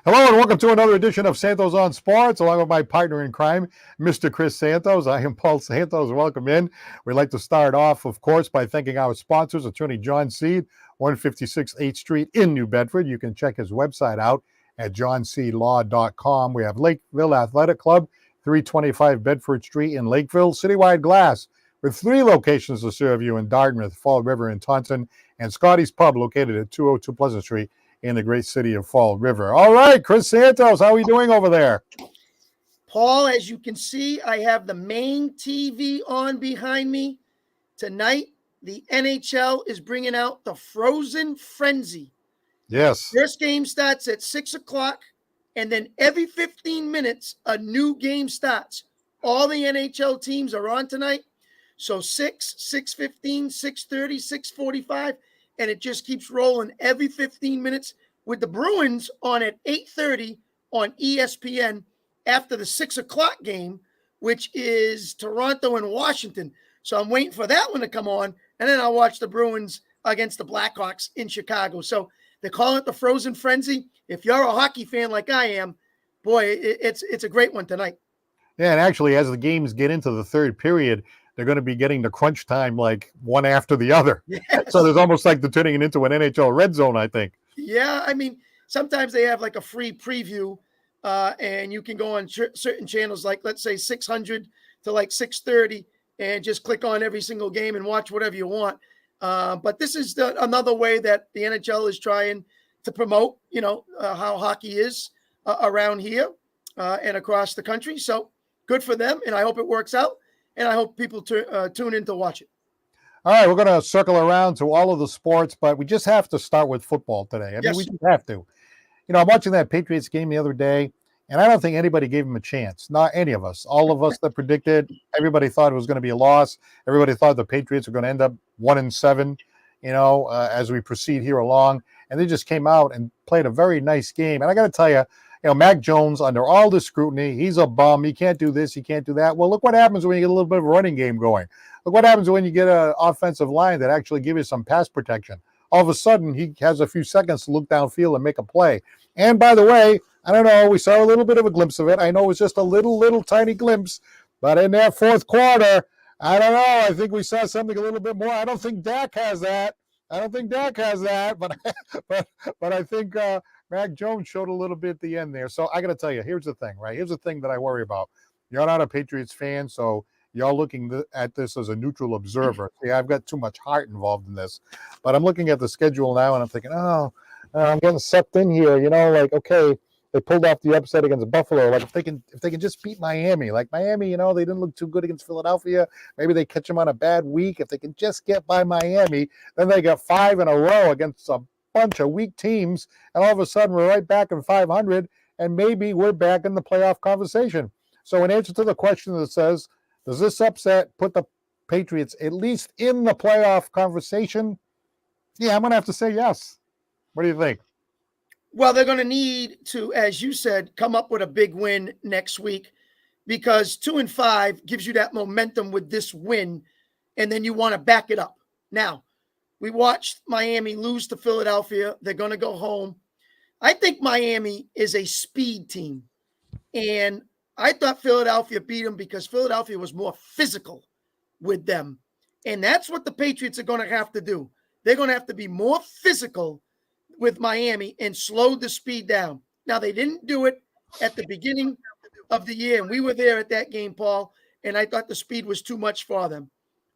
Hello and welcome to another edition of Santos on Sports, along with my partner in crime, Mr. Chris Santos. I am Paul Santos. Welcome in. We'd like to start off, of course, by thanking our sponsors, Attorney John Seed, 156 8th Street in New Bedford. You can check his website out at johnseedlaw.com. We have Lakeville Athletic Club, 325 Bedford Street in Lakeville. Citywide Glass, with 3 locations to serve you in Dartmouth, Fall River, and Taunton, and Scotty's Pub, located at 202 Pleasant Street in the great city of Fall River. All right, Chris Santos, how are you doing over there? Paul, as you can see, I have the main TV on behind me. Tonight, the NHL is bringing out the Frozen Frenzy. Yes. First game starts at 6 o'clock, and then every 15 minutes, a new game starts. All the NHL teams are on tonight. So 6, 6:15, 6:30, 6:45, and it just keeps rolling every 15 minutes with the Bruins on at 8:30 on ESPN after the 6 o'clock game, which is Toronto and Washington. So I'm waiting for that one to come on, and then I'll watch the Bruins against the Blackhawks in Chicago. So they call it the Frozen Frenzy. If you're a hockey fan like I am, boy, it's a great one tonight. Yeah, and actually, as the games get into the third period, they're going to be getting the crunch time like one after the other. Yes. So there's almost like they're turning it into an NHL red zone, I think. Yeah, I mean, sometimes they have like a free preview, and you can go on certain channels, like let's say 600 to like 630, and just click on every single game and watch whatever you want. But this is another way that the NHL is trying to promote, how hockey is around here and across the country. So good for them, and I hope it works out, and I hope people tune in to watch it. All right, we're going to circle around to all of the sports, but we just have to start with football today. I mean, we just have to. I'm watching that Patriots game the other day, and I don't think anybody gave them a chance. Not any of us. All of us that predicted, everybody thought it was going to be a loss. Everybody thought the Patriots were going to end up 1-7, as we proceed here along. And they just came out and played a very nice game. And I got to tell you, Mac Jones, under all this scrutiny, he's a bum. He can't do this. He can't do that. Well, look what happens when you get a little bit of a running game going. Look what happens when you get an offensive line that actually gives you some pass protection. All of a sudden, he has a few seconds to look downfield and make a play. And by the way, I don't know, we saw a little bit of a glimpse of it. I know it was just a little tiny glimpse. But in that fourth quarter, I don't know. I think we saw something a little bit more. I don't think Dak has that. But I think Mac Jones showed a little bit at the end there. So I got to tell you, here's the thing, right? Here's the thing that I worry about. You're not a Patriots fan, so you're looking at this as a neutral observer. See, I've got too much heart involved in this. But I'm looking at the schedule now, and I'm thinking, I'm getting sucked in here. Okay, they pulled off the upset against Buffalo. Like if they can just beat Miami, like Miami, they didn't look too good against Philadelphia. Maybe they catch them on a bad week. If they can just get by Miami, then they got 5 in a row against a bunch of weak teams, and all of a sudden we're right back in 500, and maybe we're back in the playoff conversation. So in answer to the question that says, does this upset put the Patriots at least in the playoff conversation? Yeah, I'm going to have to say yes. What do you think? Well, they're going to need to, as you said, come up with a big win next week, because 2-5 gives you that momentum with this win, and then you want to back it up. Now, we watched Miami lose to Philadelphia. They're going to go home. I think Miami is a speed team, and I thought Philadelphia beat them because Philadelphia was more physical with them, and that's what the Patriots are going to have to do. They're going to have to be more physical with Miami and slow the speed down. Now, they didn't do it at the beginning of the year, and we were there at that game, Paul, and I thought the speed was too much for them.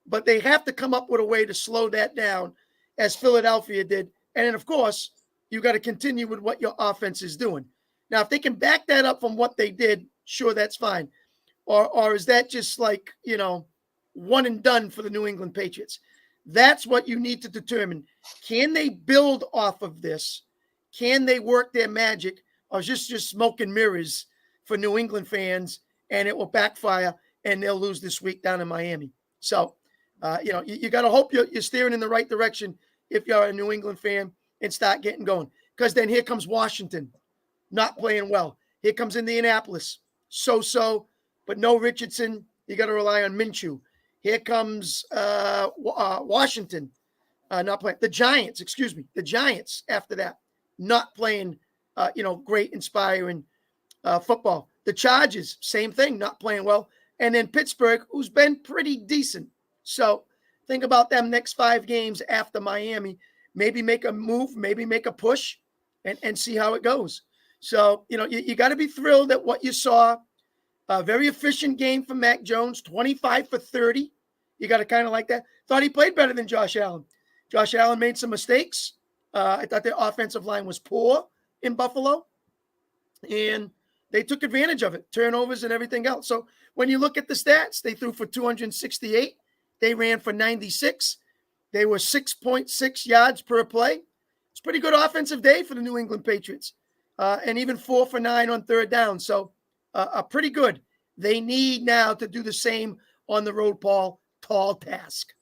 But they have to come up with a way to slow that down, as Philadelphia did. And then, of course, you got to continue with what your offense is doing. Now, if they can back that up from what they did, sure, that's fine. Or is that just like, one and done for the New England Patriots? That's what you need to determine. Can they build off of this? Can they work their magic? Or just smoke and mirrors for New England fans, and it will backfire, and they'll lose this week down in Miami. So, you got to hope you're steering in the right direction if you're a New England fan and start getting going. Because then here comes Washington, not playing well. Here comes Indianapolis, so, but no Richardson. You got to rely on Minshew. Here comes Washington, not playing. The Giants after that, not playing great, inspiring football. The Chargers, same thing, not playing well. And then Pittsburgh, who's been pretty decent. So think about them next 5 games after Miami. Maybe make a move, maybe make a push, and see how it goes. So, you got to be thrilled at what you saw. A very efficient game from Mac Jones, 25 for 30. You got to kind of like that. Thought he played better than Josh Allen. Josh Allen made some mistakes. I thought their offensive line was poor in Buffalo. And they took advantage of it, turnovers and everything else. So when you look at the stats, they threw for 268. They ran for 96. They were 6.6 yards per play. It's a pretty good offensive day for the New England Patriots. And even 4 for 9 on third down. So pretty good. They need now to do the same on the road, Paul. Tall task.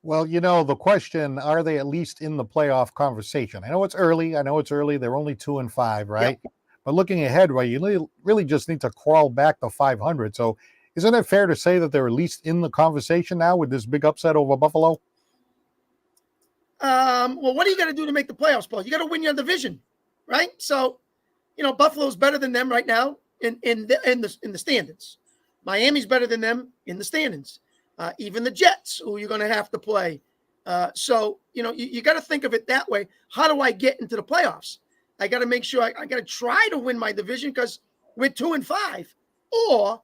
Well, the question, are they at least in the playoff conversation? I know it's early. They're only 2-5, right? Yep. But looking ahead, right, you really just need to crawl back to 500. So isn't it fair to say that they're at least in the conversation now with this big upset over Buffalo? Well, what are you going to do to make the playoffs, Paul? You got to win your division, right? So, Buffalo's better than them right now in the standings. Miami's better than them in the standings. Even the Jets, who you're going to have to play. So, you got to think of it that way. How do I get into the playoffs? I got to make sure I got to try to win my division because we're 2-5. Or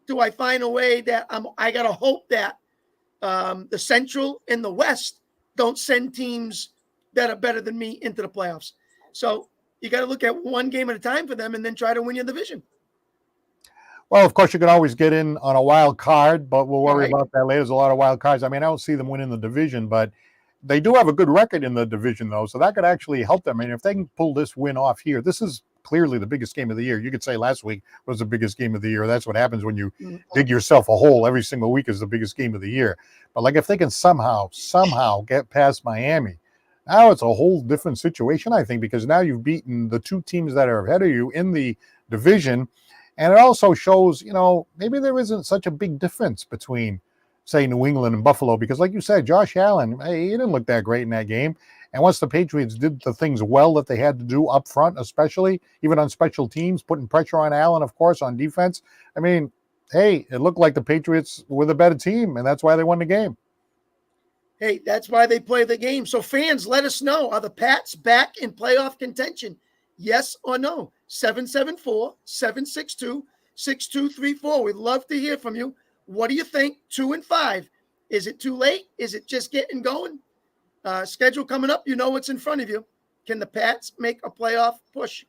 do I find a way that I got to hope that the Central and the West don't send teams that are better than me into the playoffs. So you got to look at one game at a time for them and then try to win your division. Well, of course, you can always get in on a wild card, but we'll worry about that later. There's a lot of wild cards. I mean, I don't see them winning the division, but they do have a good record in the division, though, so that could actually help them. I mean, if they can pull this win off here, this is clearly the biggest game of the year. You could say last week was the biggest game of the year. That's what happens when you dig yourself a hole. Every single week is the biggest game of the year. But, like, if they can somehow get past Miami, now it's a whole different situation, I think, because now you've beaten the 2 teams that are ahead of you in the division. And it also shows, maybe there isn't such a big difference between, say, New England and Buffalo, because like you said, Josh Allen, he didn't look that great in that game. And once the Patriots did the things well that they had to do up front, especially, even on special teams, putting pressure on Allen, of course, on defense, I mean, hey, it looked like the Patriots were the better team, and that's why they won the game. Hey, that's why they play the game. So fans, let us know, are the Pats back in playoff contention? Yes or no? 774-762-6234. We'd love to hear from you. What do you think? 2-5. Is it too late? Is it just getting going? Schedule coming up. You know what's in front of you. Can the Pats make a playoff push?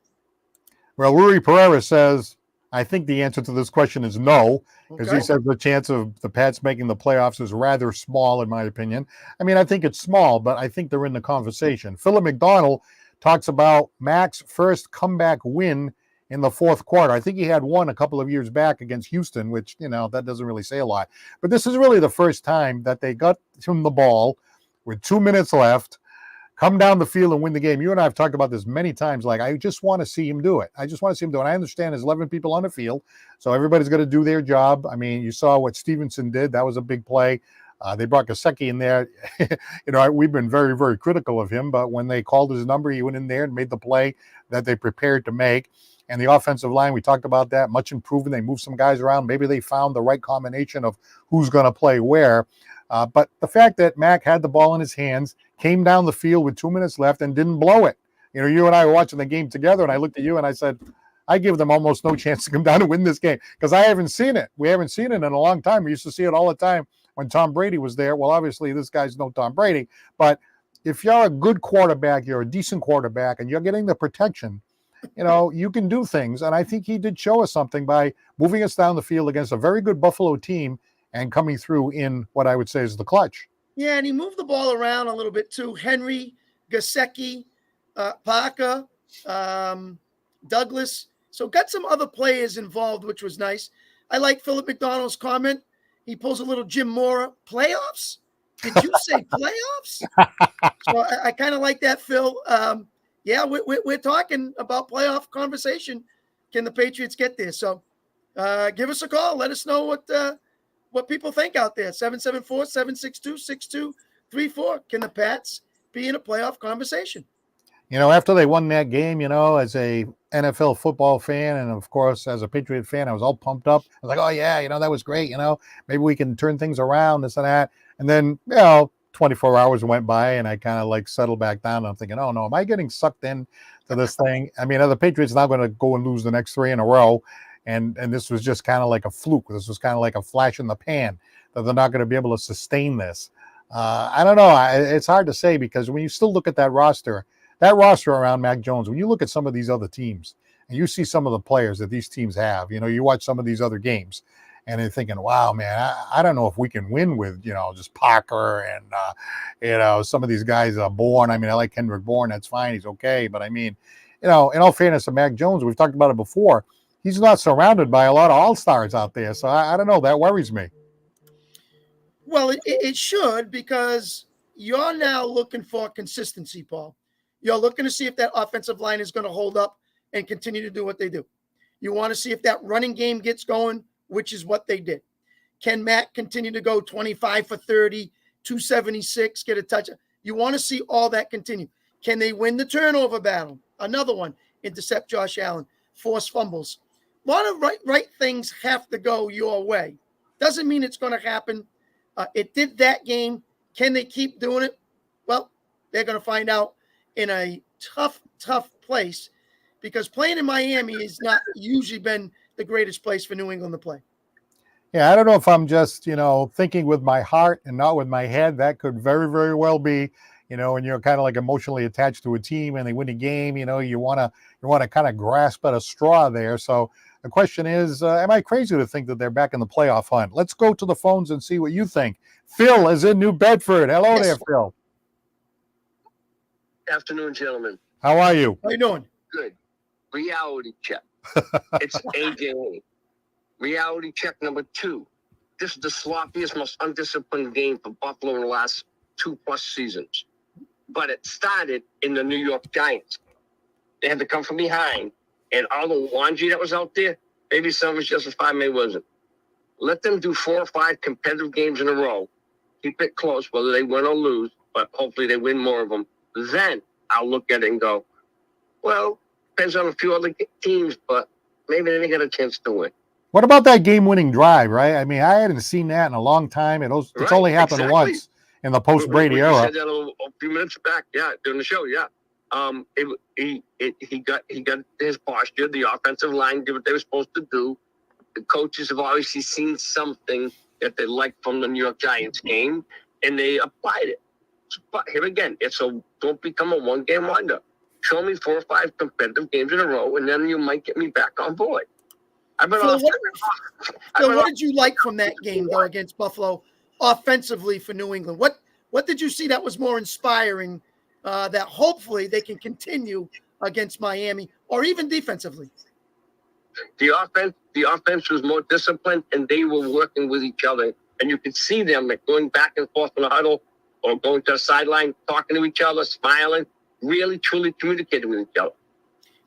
Well, Rui Pereira says, I think the answer to this question is no, because he says the chance of the Pats making the playoffs is rather small, in my opinion. I mean, I think it's small, but I think they're in the conversation. Philip McDonald talks about Mac's first comeback win in the fourth quarter. I think he had one a couple of years back against Houston, which, that doesn't really say a lot. But this is really the first time that they got him the ball with 2 minutes left, come down the field and win the game. You and I have talked about this many times. Like, I just want to see him do it. I understand there's 11 people on the field, so everybody's going to do their job. I mean, you saw what Stevenson did. That was a big play. They brought Gesicki in there. We've been very, very critical of him, but when they called his number, he went in there and made the play that they prepared to make. And the offensive line, we talked about that, much improvement. They moved some guys around. Maybe they found the right combination of who's going to play where. But the fact that Mac had the ball in his hands, came down the field with 2 minutes left and didn't blow it. You and I were watching the game together, and I looked at you and I said, I give them almost no chance to come down and win this game because I haven't seen it. We haven't seen it in a long time. We used to see it all the time when Tom Brady was there. Well, obviously, this guy's no Tom Brady. But if you're a good quarterback, you're a decent quarterback, and you're getting the protection, you can do things. And I think he did show us something by moving us down the field against a very good Buffalo team and coming through in what I would say is the clutch. Yeah, and he moved the ball around a little bit too. Henry, Gesicki, Parker, Douglas. So got some other players involved, which was nice. I like Philip McDonald's comment. He pulls a little Jim Mora. Playoffs? Did you say playoffs? So I kind of like that, Phil. Yeah, we're talking about playoff conversation. Can the Patriots get there? So give us a call. Let us know what people think out there. 774-762-6234. Can the Pats be in a playoff conversation? After they won that game, as a NFL football fan and of course as a Patriot fan, I was all pumped up. I was like, oh yeah, that was great. Maybe we can turn things around, this and that. And then, 24 hours went by and I kind of like settled back down. And I'm thinking, oh no, am I getting sucked in to this thing? I mean, are the Patriots now going to go and lose the next 3 in a row? And this was just kind of like a fluke. This was kind of like a flash in the pan that they're not going to be able to sustain this. I don't know. It's hard to say because when you still look at that roster around Mac Jones, when you look at some of these other teams and you see some of the players that these teams have, you watch some of these other games and you're thinking, wow, man, I don't know if we can win with, just Parker and, some of these guys are Bourne. I mean, I like Kendrick Bourne. That's fine. He's okay. But I mean, in all fairness to Mac Jones, we've talked about it before. He's not surrounded by a lot of all-stars out there. So I don't know. That worries me. Well, it should, because you're now looking for consistency, Paul. You're looking to see if that offensive line is going to hold up and continue to do what they do. You want to see if that running game gets going, which is what they did. Can Matt continue to go 25 for 30, 276, get a touch? You want to see all that continue. Can they win the turnover battle? Another one, intercept Josh Allen, force fumbles. A lot of right things have to go your way. Doesn't mean it's going to happen. It did that game. Can they keep doing it? Well, they're going to find out in a tough place, because playing in Miami has not usually been the greatest place for New England to play. Yeah, I don't know if I'm just, thinking with my heart and not with my head. That could very, very well be, when you're kind of like emotionally attached to a team and they win a game, you want to kind of grasp at a straw there. So the question is, am I crazy to think that they're back in the playoff hunt? Let's go to the phones and see what you think. Phil is in New Bedford. Hello. Yes. There, Phil. Afternoon, gentlemen. How are you? How you doing? Good. Reality check. It's AJ. Reality check number 2. This is the sloppiest, most undisciplined game for Buffalo in the last 2+ seasons. But it started in the New York Giants. They had to come from behind, and all the laundry that was out there, maybe some was justified, maybe wasn't. Let them do 4 or 5 competitive games in a row. Keep it close, whether they win or lose, but hopefully they win more of them. Then I'll look at it and go, well, depends on a few other teams, but maybe they didn't get a chance to win. What about that game-winning drive, right? I mean, I hadn't seen that in a long time. It's only happened once in the post-Brady era. You said that a few minutes back, during the show, He got his posture. The offensive line did what they were supposed to do. The coaches have obviously seen something that they liked from the New York Giants game, and they applied it. But here again, don't become a one-game wonder. Show me 4 or 5 competitive games in a row, and then you might get me back on board. What did you like from that game, though, against Buffalo offensively for New England? What did you see that was more inspiring, that hopefully they can continue against Miami, or even defensively? The offense was more disciplined, and they were working with each other. And you could see them going back and forth in the huddle or going to the sideline, talking to each other, smiling, really, truly communicating with each other.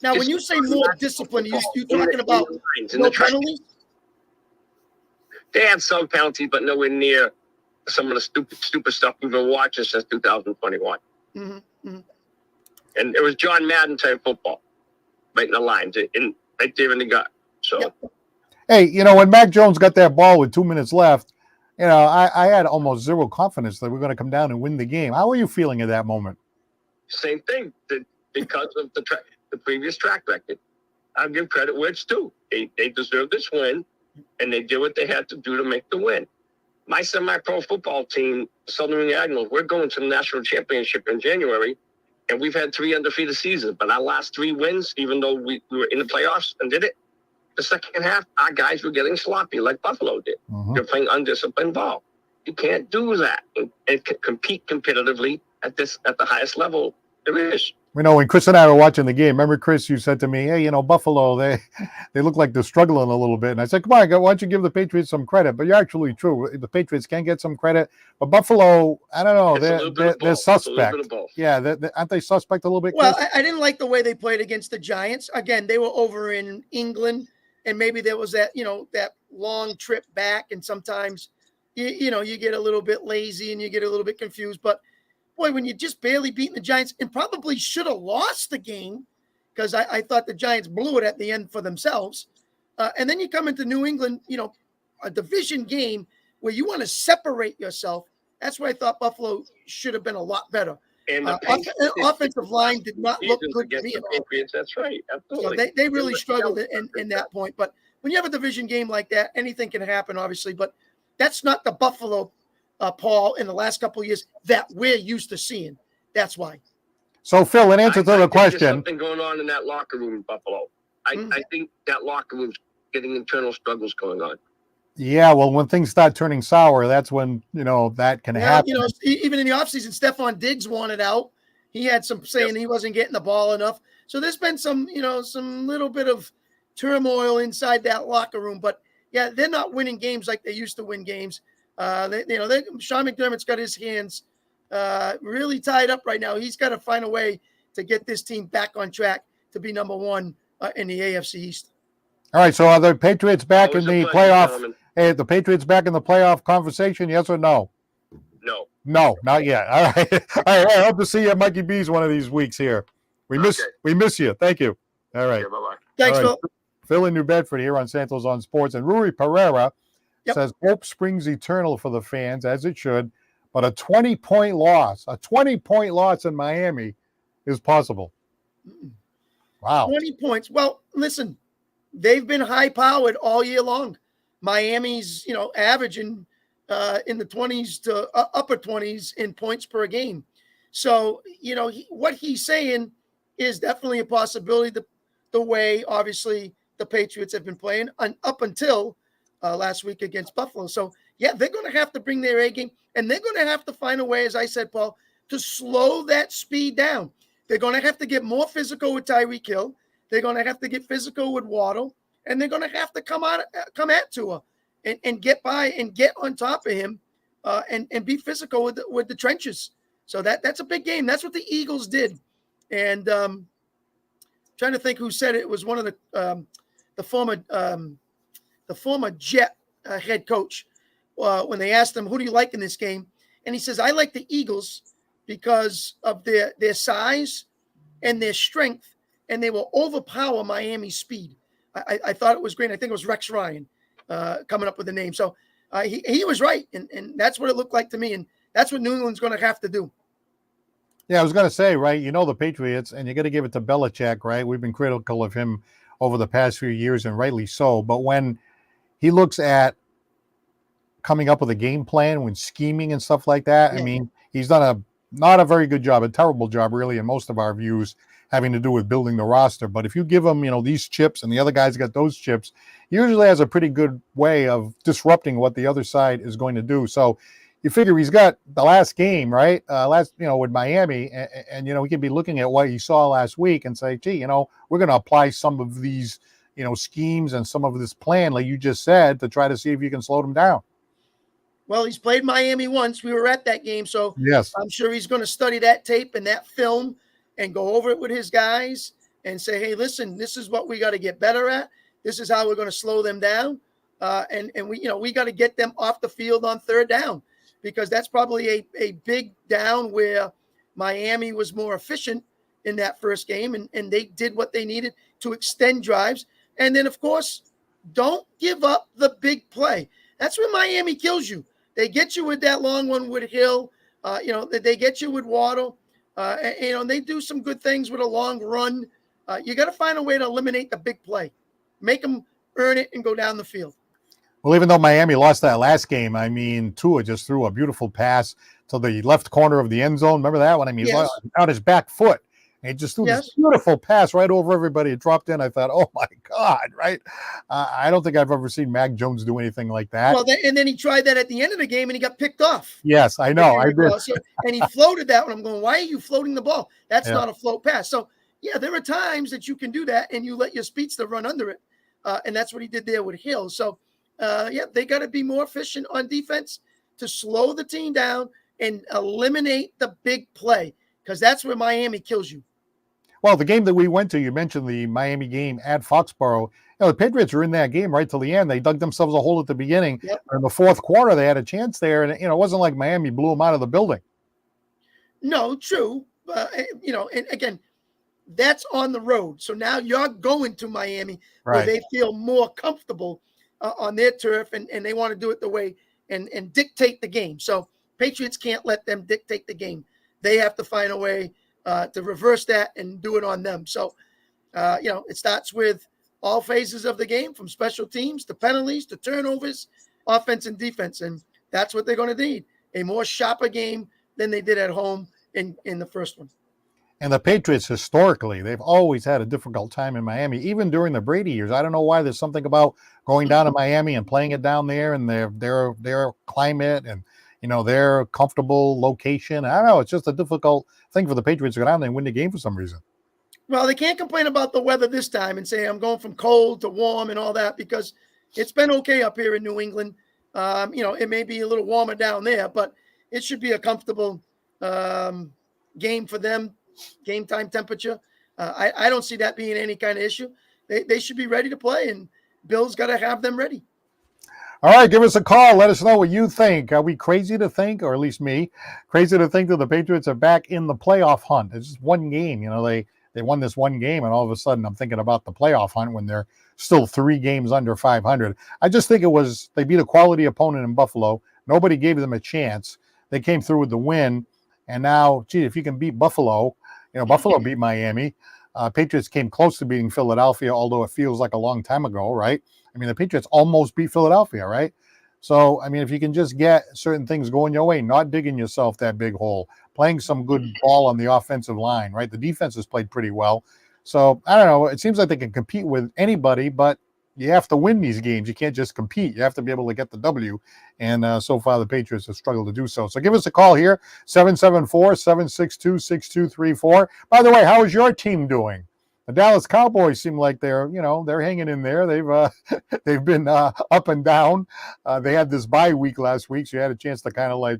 Now, when you say more discipline, you talking about no penalties? They had some penalties, but nowhere near some of the stupid stuff we've been watching since 2021. Mm-hmm. Mm-hmm. And it was John Madden type football, right in the lines, right there in the gut. So, yep. Hey, when Mac Jones got that ball with 2 minutes left, I had almost zero confidence that we're going to come down and win the game. How were you feeling at that moment? Same thing, because of the previous track record. I'll give credit where it's due. They deserve this win, and they did what they had to do to make the win. My semi-pro football team, Southern New Admirals, we're going to the national championship in January, and we've had 3 undefeated seasons. But our last 3 wins, even though we were in the playoffs and did it, the second half, our guys were getting sloppy like Buffalo did. Mm-hmm. They're playing undisciplined ball. You can't do that and compete competitively at the highest level there is. When Chris and I were watching the game, remember, Chris, you said to me, hey, Buffalo, they look like they're struggling a little bit. And I said, come on, why don't you give the Patriots some credit? But you're actually true. The Patriots can get some credit. But Buffalo, I don't know. They're suspect. Yeah, aren't they suspect a little bit, Chris? Well, I didn't like the way they played against the Giants. Again, they were over in England, and maybe there was that, that long trip back. And sometimes, you get a little bit lazy and you get a little bit confused. But boy, when you just barely beaten the Giants and probably should have lost the game, because I thought the Giants blew it at the end for themselves. And then you come into New England, a division game where you want to separate yourself. That's where I thought Buffalo should have been a lot better. And the offensive line did not look good to me at all. Patriots, that's right. Absolutely. So they really struggled in that point. But when you have a division game like that, anything can happen, obviously. But that's not the Buffalo, Paul, in the last couple of years that we're used to seeing. That's why. So, Phil, in answer to the question. There's something going on in that locker room in Buffalo. I think that locker room's getting internal struggles going on. Yeah, well, when things start turning sour, that's when, that can happen. Even in the offseason, Stephon Diggs wanted out. He had some saying he wasn't getting the ball enough. So there's been some little bit of turmoil inside that locker room. But, yeah, they're not winning games like they used to win games. Sean McDermott's got his hands really tied up right now. He's got to find a way to get this team back on track to be number one in the AFC East. All right, so are the Patriots back in the playoff? Gentlemen. Hey, the Patriots back in the playoff conversation, yes or no? No, not yet. All right. All right. I hope to see you at Mikey B's one of these weeks here. We miss you. Thank you. All right. Bye-bye. Thanks, Phil. Phil in New Bedford here on Santos on Sports. And Rui Pereira says hope springs eternal for the fans, as it should, but a 20-point loss in Miami is possible. Wow. 20 points. Well, listen, they've been high-powered all year long. Miami's, averaging in the 20s to upper 20s in points per game. So, what he's saying is definitely a possibility. The way, obviously, the Patriots have been playing up until last week against Buffalo. So, yeah, they're going to have to bring their A game, and they're going to have to find a way, as I said, Paul, to slow that speed down. They're going to have to get more physical with Tyreek Hill. They're going to have to get physical with Waddle. And they're going to have to come at Tua and get by and get on top of him and be physical with the trenches. So that's a big game. That's what the Eagles did. And trying to think who said it. It was one of the former Jet head coach when they asked him, who do you like in this game? And he says, I like the Eagles because of their size and their strength, and they will overpower Miami's speed. I thought it was great. I think it was Rex Ryan coming up with the name. So he was right, and that's what it looked like to me, and that's what New England's going to have to do. Yeah, I was going to say, right, the Patriots, and you got to give it to Belichick, right? We've been critical of him over the past few years, and rightly so. But when he looks at coming up with a game plan, when scheming and stuff like that, I mean, he's done not a very good job, a terrible job, really, in most of our views, having to do with building the roster. But if you give him, these chips and the other guys got those chips, he usually has a pretty good way of disrupting what the other side is going to do. So you figure he's got the last game, right? With Miami, and we could be looking at what he saw last week and say, gee, we're going to apply some of these, schemes and some of this plan, like you just said, to try to see if you can slow them down. Well, he's played Miami once. We were at that game, so yes, I'm sure he's going to study that tape and that film and go over it with his guys and say, hey, listen, this is what we got to get better at. This is how we're going to slow them down. And we got to get them off the field on third down, because that's probably a big down where Miami was more efficient in that first game, and they did what they needed to extend drives. And then, of course, don't give up the big play. That's where Miami kills you. They get you with that long one with Hill. They get you with Waddle. And they do some good things with a long run. You got to find a way to eliminate the big play. Make them earn it and go down the field. Well, even though Miami lost that last game, I mean, Tua just threw a beautiful pass to the left corner of the end zone. Remember that one? I mean, out his back foot. And he just threw this beautiful pass right over everybody. It dropped in. I thought, oh, my God, right? I don't think I've ever seen Mac Jones do anything like that. Well, and then he tried that at the end of the game, and he got picked off. Yes, I know. I did. So, and he floated that one. I'm going, why are you floating the ball? That's not a float pass. So, yeah, there are times that you can do that, and you let your speedster run under it. And that's what he did there with Hill. So, they got to be more efficient on defense to slow the team down and eliminate the big play, because that's where Miami kills you. Well, the game that we went to, you mentioned the Miami game at Foxborough. The Patriots were in that game right till the end. They dug themselves a hole at the beginning. Yep. In the fourth quarter, they had a chance there, and it wasn't like Miami blew them out of the building. No, true. And again, that's on the road. So now you're going to Miami where Right. they feel more comfortable on their turf, and they want to do it the way and dictate the game. So Patriots can't let them dictate the game. They have to find a way to reverse that and do it on them. So, it starts with all phases of the game, from special teams to penalties to turnovers, offense and defense. And that's what they're going to need, a more sharper game than they did at home in the first one. And the Patriots, historically, they've always had a difficult time in Miami, even during the Brady years. I don't know why. There's something about going down to Miami and playing it down there, and their climate and their comfortable location. I don't know. It's just a difficult thing for the Patriots to go down there and win the game for some reason. Well, they can't complain about the weather this time and say I'm going from cold to warm and all that, because it's been okay up here in New England. It may be a little warmer down there, but it should be a comfortable game for them. Game time temperature. I don't see that being any kind of issue. They should be ready to play, and Bill's got to have them ready. All right, give us a call. Let us know what you think. Are we crazy to think, or at least me, crazy to think that the Patriots are back in the playoff hunt? It's just one game. They won this one game, and all of a sudden I'm thinking about the playoff hunt when they're still 3 games under 500. I just think they beat a quality opponent in Buffalo. Nobody gave them a chance. They came through with the win, and now, if you can beat Buffalo, Buffalo beat Miami. Patriots came close to beating Philadelphia, although it feels like a long time ago, right? I mean, the Patriots almost beat Philadelphia, right? So, I mean, if you can just get certain things going your way, not digging yourself that big hole, playing some good ball on the offensive line, right? The defense has played pretty well. So, I don't know. It seems like they can compete with anybody, but you have to win these games. You can't just compete. You have to be able to get the W. And so far, the Patriots have struggled to do so. So give us a call here, 774-762-6234. By the way, how is your team doing? The Dallas Cowboys seem like they're hanging in there. They've been up and down. They had this bye week last week, so you had a chance to kind of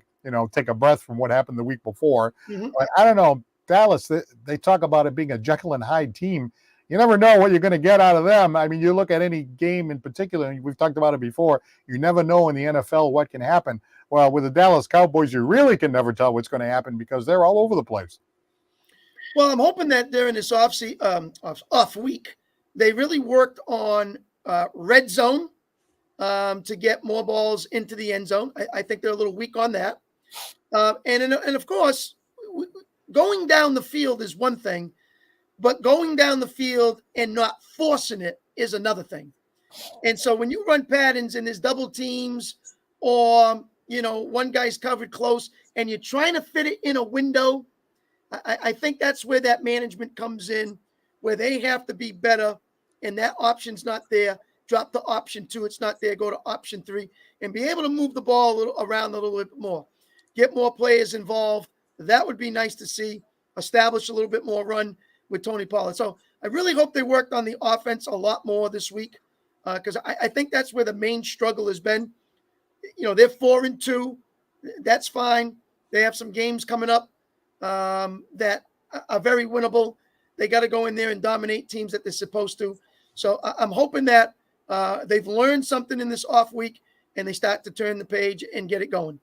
take a breath from what happened the week before. Mm-hmm. But I don't know, Dallas. They talk about it being a Jekyll and Hyde team. You never know what you're going to get out of them. I mean, you look at any game in particular, and we've talked about it before, you never know in the NFL what can happen. Well, with the Dallas Cowboys, you really can never tell what's going to happen because they're all over the place. Well, I'm hoping that during this off week, they really worked on red zone to get more balls into the end zone. I think they're a little weak on that. And of course, going down the field is one thing, but going down the field and not forcing it is another thing. And so when you run patterns and there's double teams, or, one guy's covered close and you're trying to fit it in a window, I think that's where that management comes in, where they have to be better, and that option's not there. Drop the option 2. It's not there. Go to option 3 and be able to move the ball around a little bit more. Get more players involved. That would be nice to see. Establish a little bit more run with Tony Pollard. So I really hope they worked on the offense a lot more this week, because I think that's where the main struggle has been. They're 4-2. That's fine. They have some games coming up that are very winnable. They got to go in there and dominate teams that they're supposed to. So I'm hoping that they've learned something in this off week and they start to turn the page and get it going.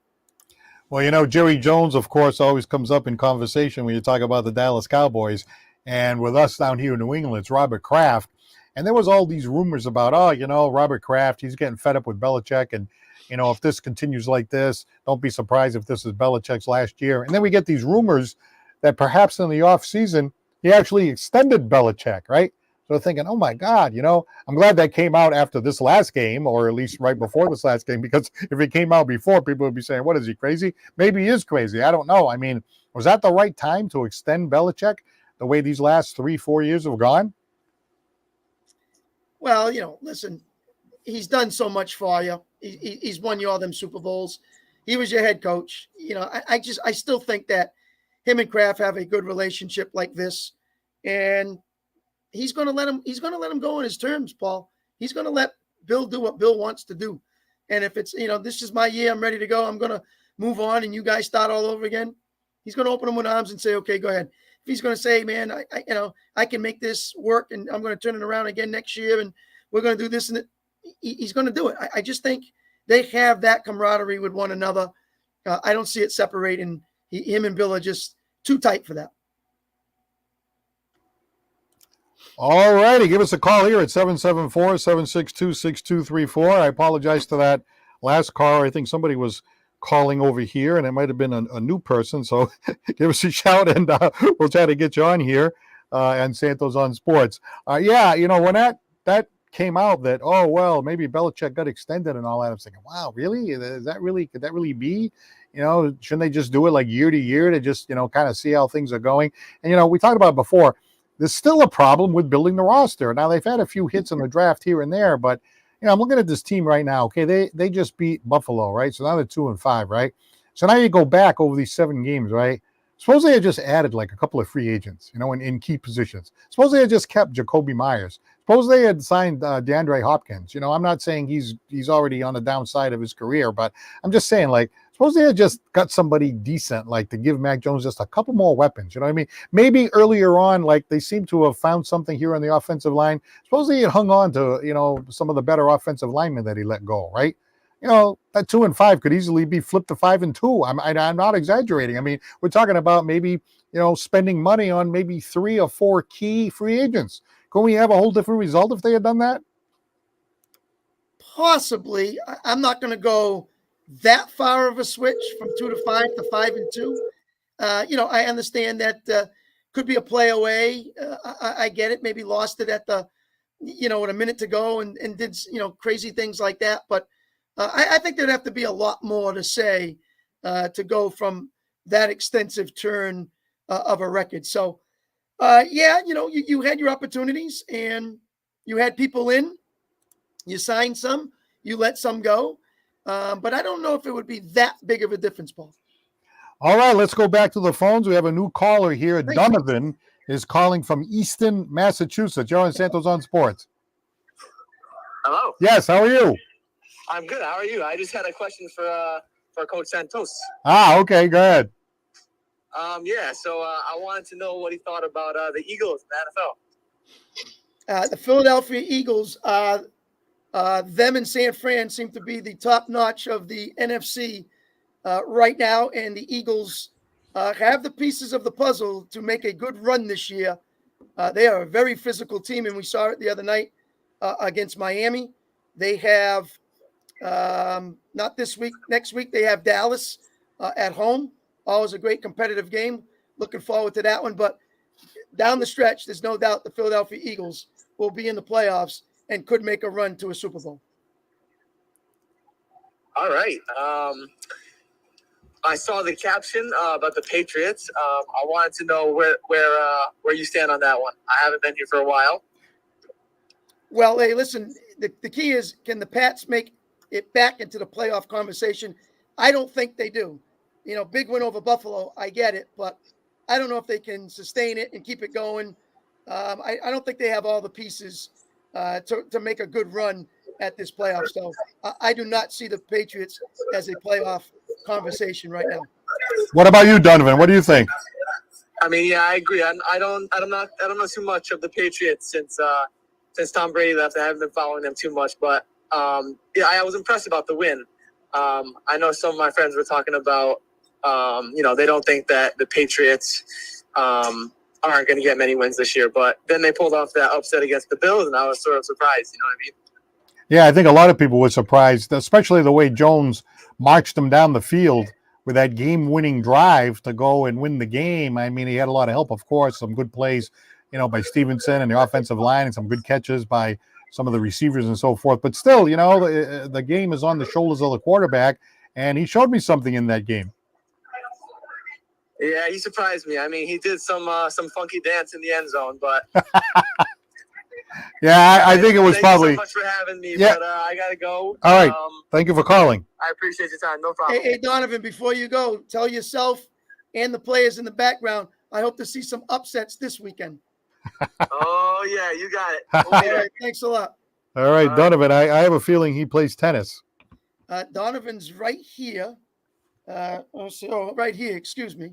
Well, Jerry Jones, of course, always comes up in conversation when you talk about the Dallas Cowboys. And with us down here in New England, it's Robert Kraft. And there was all these rumors about, Robert Kraft, he's getting fed up with Belichick. And, if this continues like this, don't be surprised if this is Belichick's last year. And then we get these rumors that perhaps in the offseason, he actually extended Belichick, right? So thinking, oh, my God, I'm glad that came out after this last game, or at least right before this last game, because if it came out before, people would be saying, what, is he crazy? Maybe he is crazy. I don't know. I mean, was that the right time to extend Belichick the way these last 3-4 years have gone? Well, listen, he's done so much for you. He's won you all them Super Bowls. He was your head coach. I still think that him and Kraft have a good relationship like this, and he's going to let him go on his terms, Paul. He's going to let Bill do what Bill wants to do. And if it's, this is my year, I'm ready to go, I'm going to move on and you guys start all over again, he's going to open them with arms and say, okay, go ahead. If he's going to say, man, I can make this work and I'm going to turn it around again next year and we're going to do this, and he's going to do it. I just think they have that camaraderie with one another. I don't see it separating. Him and Bill are just too tight for that. All righty. Give us a call here at 774-762-6234. I apologize to that last caller. I think somebody was calling over here, and it might have been a new person. So give us a shout, and we'll try to get you on here and Santos on Sports. Yeah, when that came out that, oh, well, maybe Belichick got extended and all that, I was thinking, wow, really? Could that really be? Shouldn't they just do it like year to year to just, kind of see how things are going? And, we talked about it before. There's still a problem with building the roster. Now, they've had a few hits in the draft here and there, but, I'm looking at this team right now. Okay, they just beat Buffalo, right? So now they're 2-5, right? So now you go back over these 7 games, right? Suppose they had just added like a couple of free agents, in key positions. Suppose they had just kept Jacoby Myers. Suppose they had signed DeAndre Hopkins. I'm not saying he's already on the downside of his career, but I'm just saying, like, suppose they had just got somebody decent, like to give Mac Jones just a couple more weapons. You know what I mean? Maybe earlier on, like they seem to have found something here on the offensive line. Suppose they had hung on to, some of the better offensive linemen that he let go, right? That 2-5 could easily be flipped to 5-2. I'm not exaggerating. I mean, we're talking about maybe, spending money on maybe 3 or 4 key free agents. Can we have a whole different result if they had done that? Possibly. I'm not going to go that far of a switch from 2-5 to 5-2. I understand that could be a play away. I get it. Maybe lost it at the, with a minute to go and did, crazy things like that. But I think there'd have to be a lot more to say to go from that extensive turn of a record. So, yeah, you had your opportunities and you had people in, you signed some, you let some go. But I don't know if it would be that big of a difference, Paul. All right, let's go back to the phones. We have a new caller here. Donovan is calling from Easton, Massachusetts. You're on Santos on Sports. Hello. Yes, how are you? I'm good. How are you? I just had a question for Coach Santos. Okay, go ahead. Yeah, so I wanted to know what he thought about the Eagles in the NFL. The Philadelphia Eagles, them and San Fran seem to be the top notch of the NFC right now, and the Eagles have the pieces of the puzzle to make a good run this year. They are a very physical team, and we saw it the other night against Miami. They have, not this week, next week, they have Dallas at home. Always a great competitive game. Looking forward to that one. But down the stretch, there's no doubt the Philadelphia Eagles will be in the playoffs and could make a run to a Super Bowl. All right. I saw the caption about the Patriots. I wanted to know where you stand on that one. I haven't been here for a while. Well, hey, listen, the key is, can the Pats make it back into the playoff conversation? I don't think they do. Big win over Buffalo, I get it, but I don't know if they can sustain it and keep it going. I don't think they have all the pieces to make a good run at this playoff. So I do not see the Patriots as a playoff conversation right now. What about you, Donovan? What do you think? I mean, yeah, I agree. I don't know too much of the Patriots since Tom Brady left. I haven't been following them too much, but yeah, I was impressed about the win. I know some of my friends were talking about, they don't think that the Patriots aren't going to get many wins this year, but then they pulled off that upset against the Bills, and I was sort of surprised. You know what I mean? Yeah, I think a lot of people were surprised, especially the way Jones marched them down the field with that game-winning drive to go and win the game. I mean, he had a lot of help, of course, some good plays, by Stevenson and the offensive line, and some good catches by some of the receivers and so forth. But still, the game is on the shoulders of the quarterback, and he showed me something in that game. Yeah, he surprised me. I mean, he did some funky dance in the end zone, but yeah, I think it was probably. Thank you so much for having me. Yeah. But I gotta go. All right, thank you for calling. I appreciate your time. No problem. Hey, Donovan, before you go, tell yourself and the players in the background, I hope to see some upsets this weekend. Oh yeah, you got it. All right, thanks a lot. All right, Donovan. I have a feeling he plays tennis. Donovan's right here. Right here. Excuse me.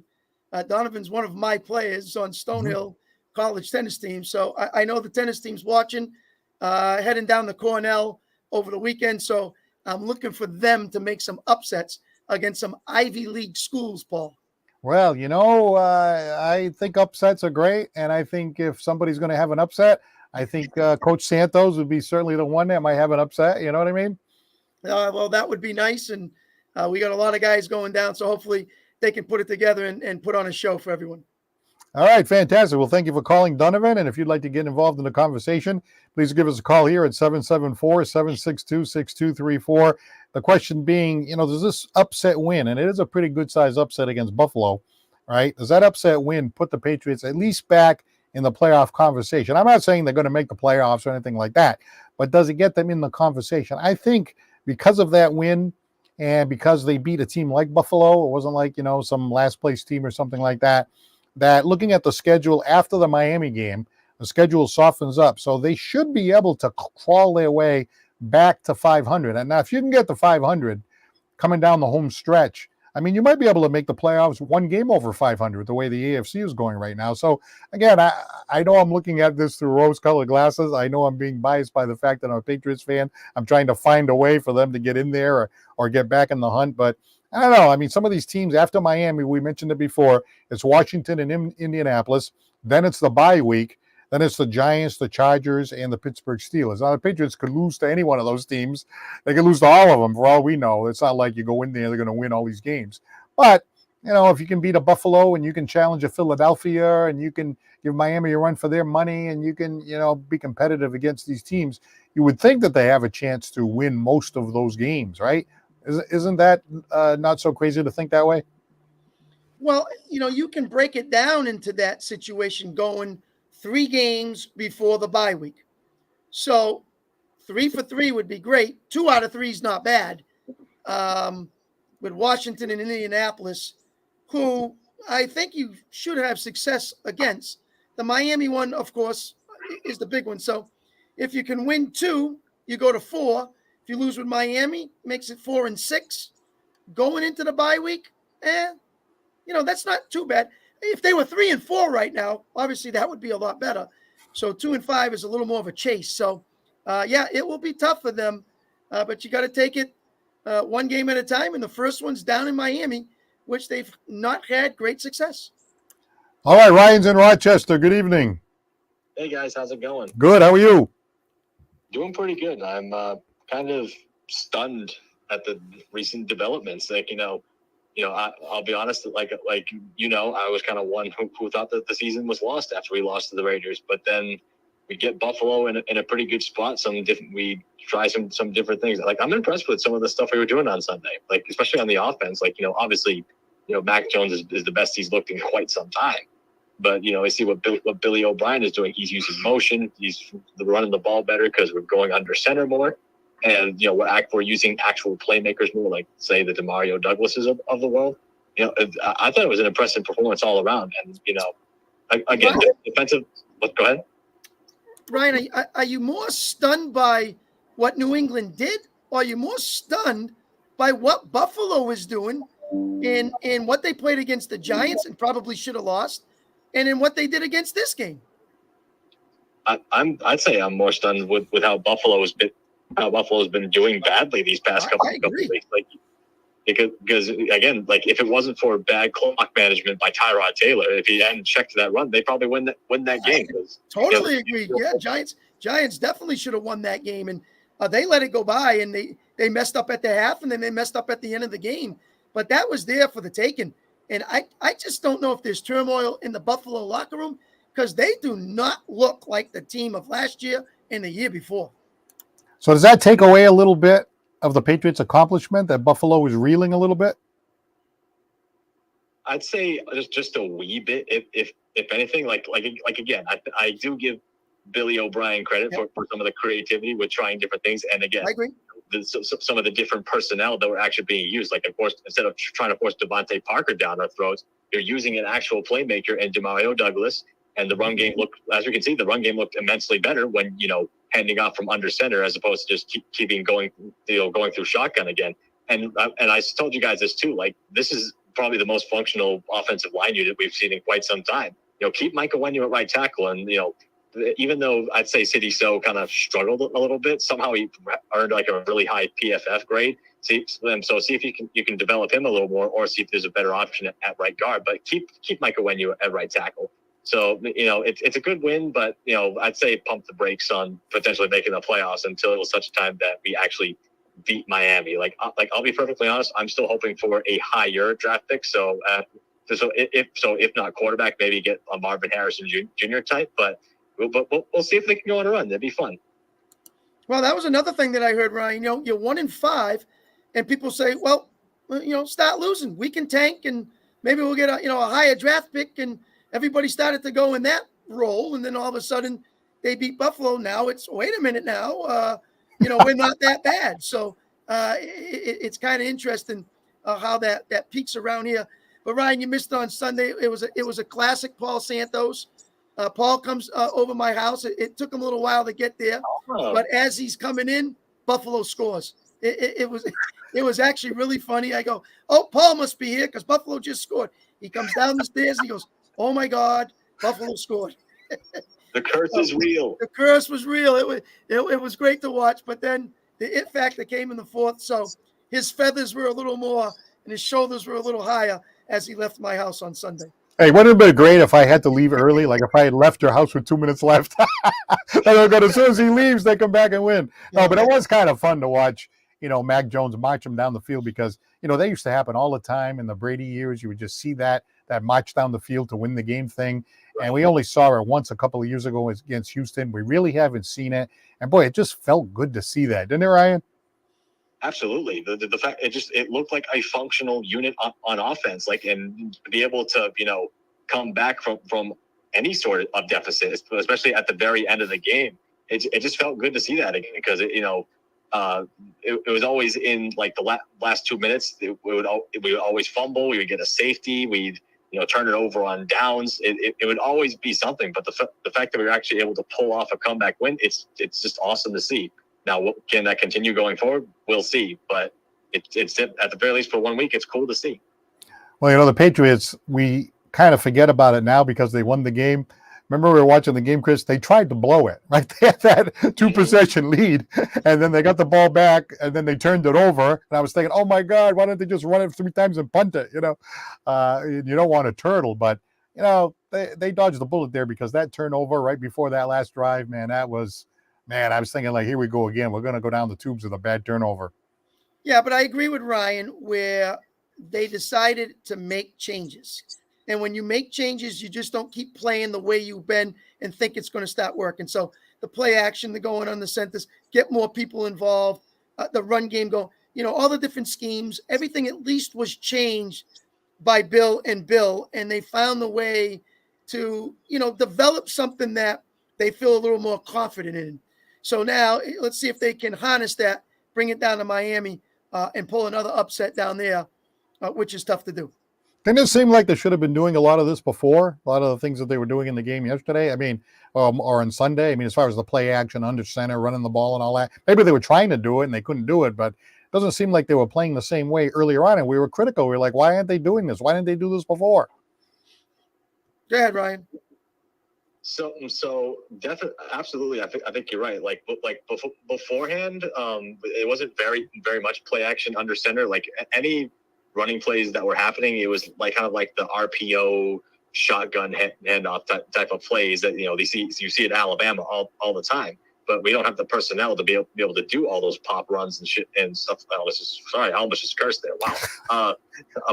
Donovan's one of my players on Stonehill College tennis team. So I know the tennis team's watching, heading down to Cornell over the weekend. So I'm looking for them to make some upsets against some Ivy League schools, Paul. Well, I think upsets are great, and I think if somebody's going to have an upset, I think Coach Santos would be certainly the one that might have an upset. You know what I mean? Well, that would be nice, and we got a lot of guys going down, so hopefully they can put it together and put on a show for everyone. All right, fantastic. Well, thank you for calling, Donovan. And if you'd like to get involved in the conversation, please give us a call here at 774-762-6234. The question being, does this upset win? And it is a pretty good size upset against Buffalo, right? Does that upset win put the Patriots at least back in the playoff conversation? I'm not saying they're going to make the playoffs or anything like that, but does it get them in the conversation? I think because of that win and because they beat a team like Buffalo, it wasn't like, some last place team or something like that, that looking at the schedule after the Miami game, the schedule softens up. So they should be able to crawl their way back to 500. And now if you can get to 500 coming down the home stretch, I mean, you might be able to make the playoffs one game over 500 the way the AFC is going right now. So again, I know I'm looking at this through rose-colored glasses. I know I'm being biased by the fact that I'm a Patriots fan. I'm trying to find a way for them to get in there or get back in the hunt. But I don't know. I mean, some of these teams after Miami, we mentioned it before, it's Washington and Indianapolis. Then it's the bye week. Then it's the Giants, the Chargers, and the Pittsburgh Steelers. Now, the Patriots could lose to any one of those teams. They could lose to all of them for all we know. It's not like you go in there, they're going to win all these games. But, if you can beat a Buffalo and you can challenge a Philadelphia and you can give Miami a run for their money and you can, be competitive against these teams, you would think that they have a chance to win most of those games, right? Isn't that not so crazy to think that way? Well, you can break it down into that situation going 3 games before the bye week. So 3 for 3 would be great. 2 out of 3 is not bad. With Washington and Indianapolis, who I think you should have success against. The Miami one, of course, is the big one. So if you can win 2, you go to 4. If you lose with Miami, makes it 4 and 6. Going into the bye week, that's not too bad. If they were 3 and 4 right now, obviously that would be a lot better. So 2 and 5 is a little more of a chase. So, it will be tough for them, but you got to take it one game at a time. And the first one's down in Miami, which they've not had great success. All right, Ryan's in Rochester. Good evening. Hey guys, how's it going? Good. How are you? Doing pretty good. I'm kind of stunned at the recent developments. I'll be honest. I was kind of one who thought that the season was lost after we lost to the Raiders. But then we get Buffalo in a pretty good spot. We try some different things. I'm impressed with some of the stuff we were doing on Sunday. Especially on the offense. Obviously, Mac Jones is the best he's looked in quite some time. But, I see what Billy O'Brien is doing. He's using motion. He's running the ball better because we're going under center more. And, we're using actual playmakers more, like, say, the DeMario Douglases of the world. I thought it was an impressive performance all around. And, again, defensive – go ahead. Ryan, are you more stunned by what New England did, or are you more stunned by what Buffalo is doing in what they played against the Giants and probably should have lost, and in what they did against this game? I'd say I'm more stunned with how Buffalo's been doing badly these past couple of weeks. Because again, if it wasn't for bad clock management by Tyrod Taylor, if he hadn't checked that run, they probably win that game. Totally agree. Yeah, Giants definitely should have won that game, and they let it go by, and they messed up at the half, and then they messed up at the end of the game. But that was there for the taking. And I just don't know if there's turmoil in the Buffalo locker room, because they do not look like the team of last year and the year before. So does that take away a little bit of the Patriots' accomplishment that Buffalo is reeling a little bit? I'd say just a wee bit, if anything. Again, I do give Billy O'Brien credit for some of the creativity with trying different things. And again, I agree. Some of the different personnel that were actually being used. Of course, instead of trying to force Devontae Parker down our throats, you're using an actual playmaker in DeMario Douglas. And the run game looked, as we can see, looked immensely better when, handing off from under center as opposed to just keeping going through shotgun again. And I told you guys this too. This is probably the most functional offensive line unit we've seen in quite some time. Keep Micah Wenyu at right tackle, and even though I'd say City So kind of struggled a little bit, somehow he earned a really high PFF grade. See if you can develop him a little more, or see if there's a better option at right guard. But keep Mike Onwenu at right tackle. So it's a good win, but I'd say pump the brakes on potentially making the playoffs until such time that we actually beat Miami. Like I'll be perfectly honest, I'm still hoping for a higher draft pick. So if not quarterback, maybe get a Marvin Harrison Jr. type. But we'll see if they can go on a run. That'd be fun. Well, that was another thing that I heard, Ryan. You're 1-5, and people say, well, start losing. We can tank, and maybe we'll get a higher draft pick. And everybody started to go in that role, and then all of a sudden they beat Buffalo. Now it's wait a minute now, we're not that bad. So it's kind of interesting how that peaks around here. But Ryan, you missed on Sunday. It was a classic Paul Santos. Paul comes over my house. It took him a little while to get there, but as he's coming in, Buffalo scores. It was actually really funny. I go, oh, Paul must be here because Buffalo just scored. He comes down the stairs and he goes, oh my God, Buffalo scored. The curse is real. The curse was real. It was great to watch, but then the it factor came in the fourth. So his feathers were a little more and his shoulders were a little higher as he left my house on Sunday. Hey, wouldn't it have been great if I had to leave early? Like if I had left your house with 2 minutes left. As soon as he leaves, they come back and win. No, but it was kind of fun to watch, Mac Jones march him down the field because, they used to happen all the time in the Brady years. You would just see that march down the field to win the game thing. And we only saw it once a couple of years ago against Houston. We really haven't seen it. And boy, it just felt good to see that. Didn't it, Ryan? Absolutely. The fact it looked like a functional unit on offense, and to be able to, come back from any sort of deficit, especially at the very end of the game. It just felt good to see that again because it was always in like the last 2 minutes. We would always fumble. We would get a safety. We'd turn it over on downs. It would always be something. But the fact that we were actually able to pull off a comeback win, it's just awesome to see. Now, can that continue going forward? We'll see. But it's at the very least for 1 week, it's cool to see. Well, the Patriots, we kind of forget about it now because they won the game. Remember we were watching the game, Chris? They tried to blow it, right? They had that 2-possession lead, and then they got the ball back, and then they turned it over. And I was thinking, oh, my God, why don't they just run it 3 times and punt it? You don't want a turtle, but, they dodged the bullet there because that turnover right before that last drive, I was thinking, like, here we go again. We're going to go down the tubes with a bad turnover. Yeah, but I agree with Ryan where they decided to make changes. And when you make changes, you just don't keep playing the way you've been and think it's going to start working. So the play action, the going on the centers, get more people involved, the run game go, all the different schemes, everything at least was changed by Bill, and they found the way to, develop something that they feel a little more confident in. So now let's see if they can harness that, bring it down to Miami and pull another upset down there, which is tough to do. Didn't it seem like they should have been doing a lot of this before? A lot of the things that they were doing in the game yesterday? Or on Sunday? As far as the play action, under center, running the ball and all that. Maybe they were trying to do it and they couldn't do it, but it doesn't seem like they were playing the same way earlier on. And we were critical. We were like, why aren't they doing this? Why didn't they do this before? Go ahead, Ryan. So definitely, absolutely. I think you're right. Like beforehand, it wasn't very, very much play action under center. Like any running plays that were happening, it was like kind of like the RPO shotgun handoff type of plays that you see at Alabama all the time. But we don't have the personnel to be able to do all those pop runs and shit and stuff. I almost just cursed there. Wow.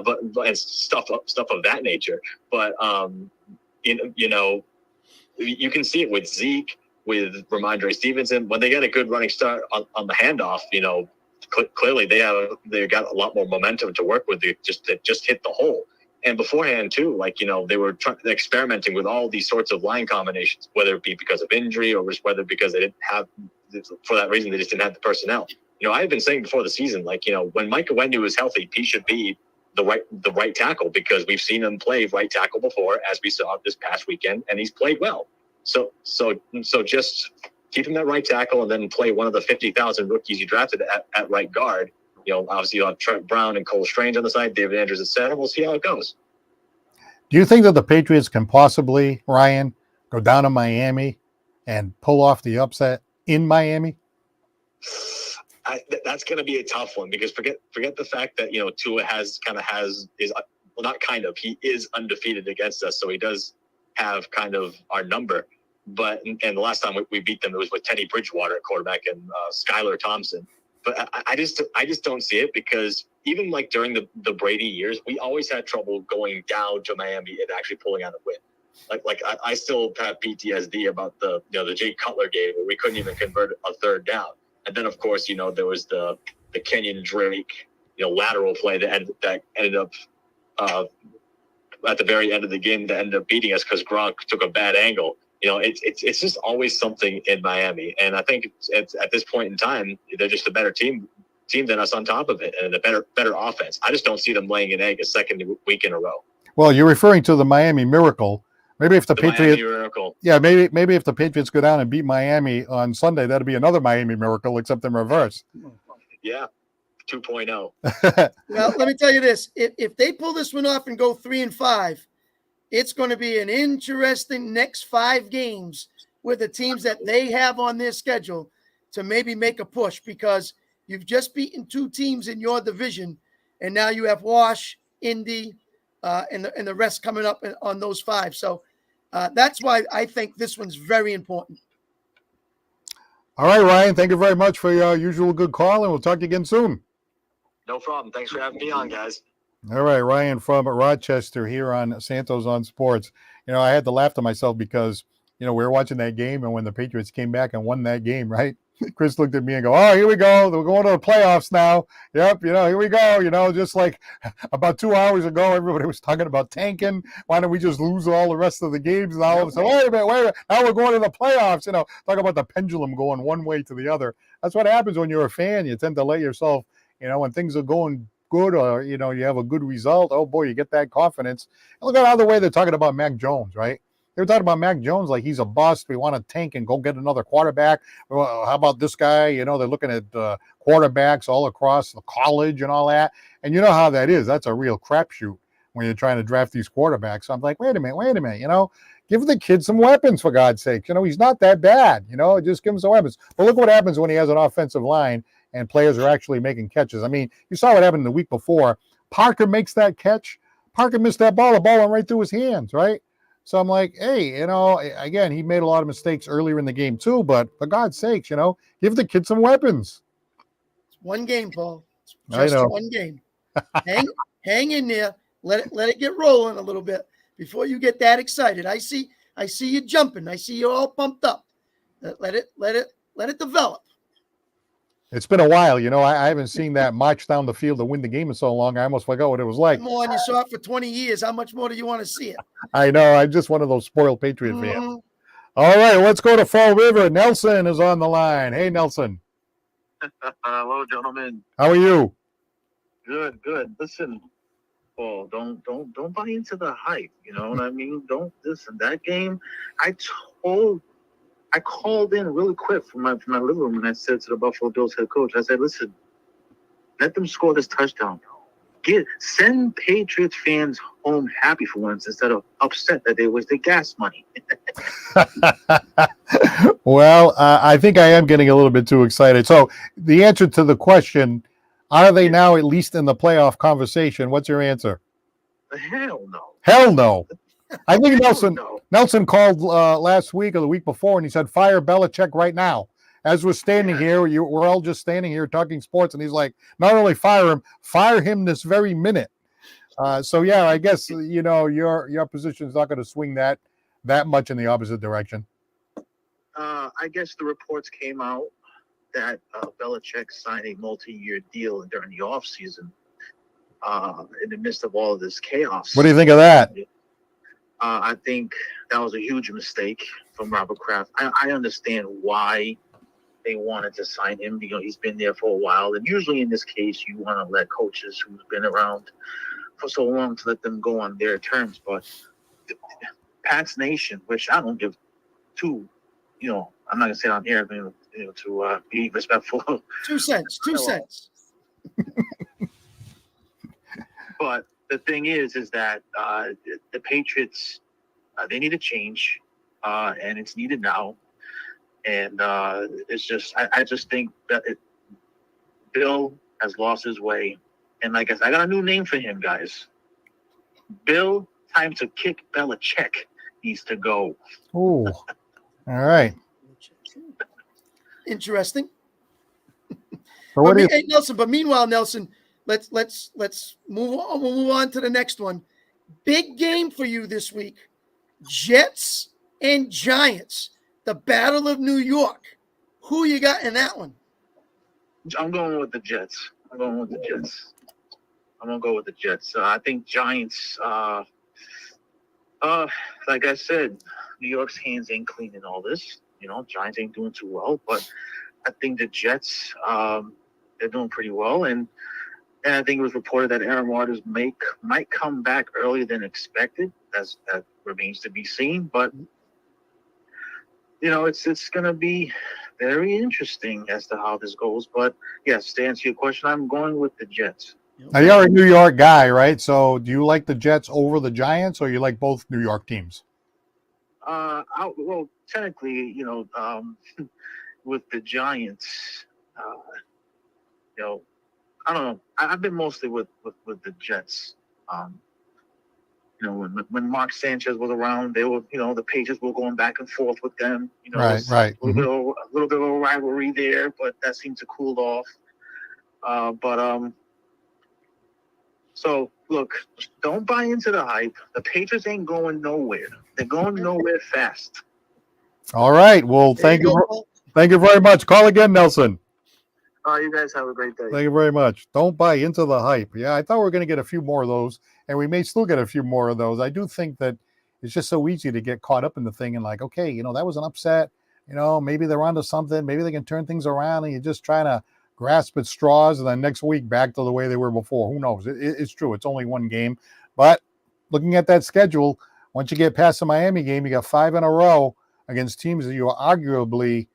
But and stuff of that nature. But you can see it with Zeke, with Ramondre Stevenson when they get a good running start on the handoff. Clearly they got a lot more momentum to work with. They just hit the hole. And beforehand too, they were experimenting with all these sorts of line combinations, whether it be because of injury or whether because they didn't have, for that reason, they just didn't have the personnel. I've been saying before the season, when Mike Onwenu is healthy, he should be the right tackle because we've seen him play right tackle before, as we saw this past weekend, and he's played well. So just keep him at right tackle and then play one of the 50,000 rookies you drafted at right guard. Obviously you'll have Trent Brown and Cole Strange on the side, David Andrews at center. We'll see how it goes. Do you think that the Patriots can possibly, Ryan, go down to Miami and pull off the upset in Miami? that's going to be a tough one because forget the fact that Tua he is undefeated against us, so he does have kind of our number. But and the last time we beat them, it was with Teddy Bridgewater at quarterback and Skylar Thompson. But I just don't see it because even like during the Brady years, we always had trouble going down to Miami and actually pulling out a win. I still have PTSD about the Jay Cutler game where we couldn't even convert a third down. And then, of course, there was the Kenyon Drake, lateral play that ended up at the very end of the game that ended up beating us because Gronk took a bad angle. It's just always something in Miami. And I think it's at this point in time, they're just a better team than us on top of it and a better offense. I just don't see them laying an egg a second week in a row. Well, you're referring to the Miami Miracle. Maybe if the Patriots, maybe if the Patriots go down and beat Miami on Sunday, that'd be another Miami Miracle, except in reverse. Yeah, 2.0. Well, let me tell you this: if they pull this one off and go 3-5, it's going to be an interesting next 5 games with the teams that they have on their schedule to maybe make a push because you've just beaten 2 teams in your division, and now you have Wash, Indy, and the rest coming up on those 5. So that's why I think this one's very important. All right, Ryan, thank you very much for your usual good call, and we'll talk to you again soon. No problem. Thanks for having me on, guys. All right, Ryan from Rochester here on Santos on Sports. I had to laugh to myself because, we were watching that game, and when the Patriots came back and won that game, right? Chris looked at me and go, "Oh, here we go. We're going to the playoffs now. Yep, here we go." Just like about 2 hours ago, everybody was talking about tanking. Why don't we just lose all the rest of the games? And all of a sudden, wait a minute. Now we're going to the playoffs. Talk about the pendulum going one way to the other. That's what happens when you're a fan. You tend to let yourself, when things are going good or, you have a good result. Oh, boy, you get that confidence. And look at how the way they're talking about Mac Jones, right? They were talking about Mac Jones like he's a bust. We want to tank and go get another quarterback. Well, how about this guy? They're looking at quarterbacks all across the college and all that. And you know how that is. That's a real crapshoot when you're trying to draft these quarterbacks. So I'm like, wait a minute. Give the kid some weapons, for God's sake. He's not that bad. Just give him some weapons. But look what happens when he has an offensive line and players are actually making catches. I mean, you saw what happened the week before. Parker makes that catch. Parker missed that ball. The ball went right through his hands, right? So I'm like, hey, again, he made a lot of mistakes earlier in the game too, but for God's sakes, give the kid some weapons. It's one game, Paul. It's just one game. Hang in there. Let it get rolling a little bit before you get that excited. I see you jumping. I see you all pumped up. Let it develop. It's been a while, I haven't seen that march down the field to win the game in so long. I almost forgot what it was like. Come on, you saw it for 20 years. How much more do you want to see it? I know. I'm just one of those spoiled Patriot fans. All right, let's go to Fall River. Nelson is on the line. Hey, Nelson. Hello, gentlemen. How are you? Good. Listen, Paul, don't buy into the hype. You know what I mean? Don't listen. That game, I called in really quick from my living room and I said to the Buffalo Bills head coach, I said, listen, let them score this touchdown. Send Patriots fans home happy for once instead of upset that they wasted gas money. Well, I think I am getting a little bit too excited. So the answer to the question, are they now at least in the playoff conversation? What's your answer? Hell no. Hell no. I think Nelson called last week or the week before, and he said, fire Belichick right now. As we're standing here, we're all just standing here talking sports, and he's like, not only fire him this very minute. So, yeah, I guess, your position is not going to swing that much in the opposite direction. I guess the reports came out that Belichick signed a multi-year deal during the offseason in the midst of all of this chaos. What do you think of that? I think that was a huge mistake from Robert Kraft. I understand why they wanted to sign him. He's been there for a while. And usually in this case, you want to let coaches who've been around for so long to let them go on their terms. But Pat's Nation, which I don't give two, I'm not going to say it on here, to be respectful. 2 cents. But the thing is that the Patriots, they need a change, and it's needed now. And it's just, I just think that Bill has lost his way. And like I said, I got a new name for him, guys. Bill, time to kick Belichick, needs to go. Oh, all right. Interesting. So what do you? Hey, Nelson, but meanwhile, Nelson, let's move on. We'll move on to the next one. Big game for you this week. Jets and Giants. The Battle of New York. Who you got in that one? I'm going with the Jets. I'm going to go with the Jets. I think Giants, like I said, New York's hands ain't clean in all this. Giants ain't doing too well, but I think the Jets, they're doing pretty well. And I think it was reported that Aaron Rodgers might come back earlier than expected. That remains to be seen. But, it's going to be very interesting as to how this goes. But, yes, to answer your question, I'm going with the Jets. Now, you're a New York guy, right? So do you like the Jets over the Giants, or you like both New York teams? Well, technically, with the Giants, I don't know. I've been mostly with the Jets. When Mark Sanchez was around, they were, the Patriots were going back and forth with them. Right. A little bit of a rivalry there, but that seemed to cool off. So look, don't buy into the hype. The Patriots ain't going nowhere. They're going nowhere fast. All right. Well, thank you. Thank you very much. Call again, Nelson. You guys have a great day. Thank you very much. Don't buy into the hype. Yeah, I thought we were going to get a few more of those, and we may still get a few more of those. I do think that it's just so easy to get caught up in the thing and like, okay, that was an upset. Maybe they're onto something. Maybe they can turn things around, and you're just trying to grasp at straws, and then next week back to the way they were before. Who knows? It's true. It's only one game. But looking at that schedule, once you get past the Miami game, you got 5 in a row against teams that you are arguably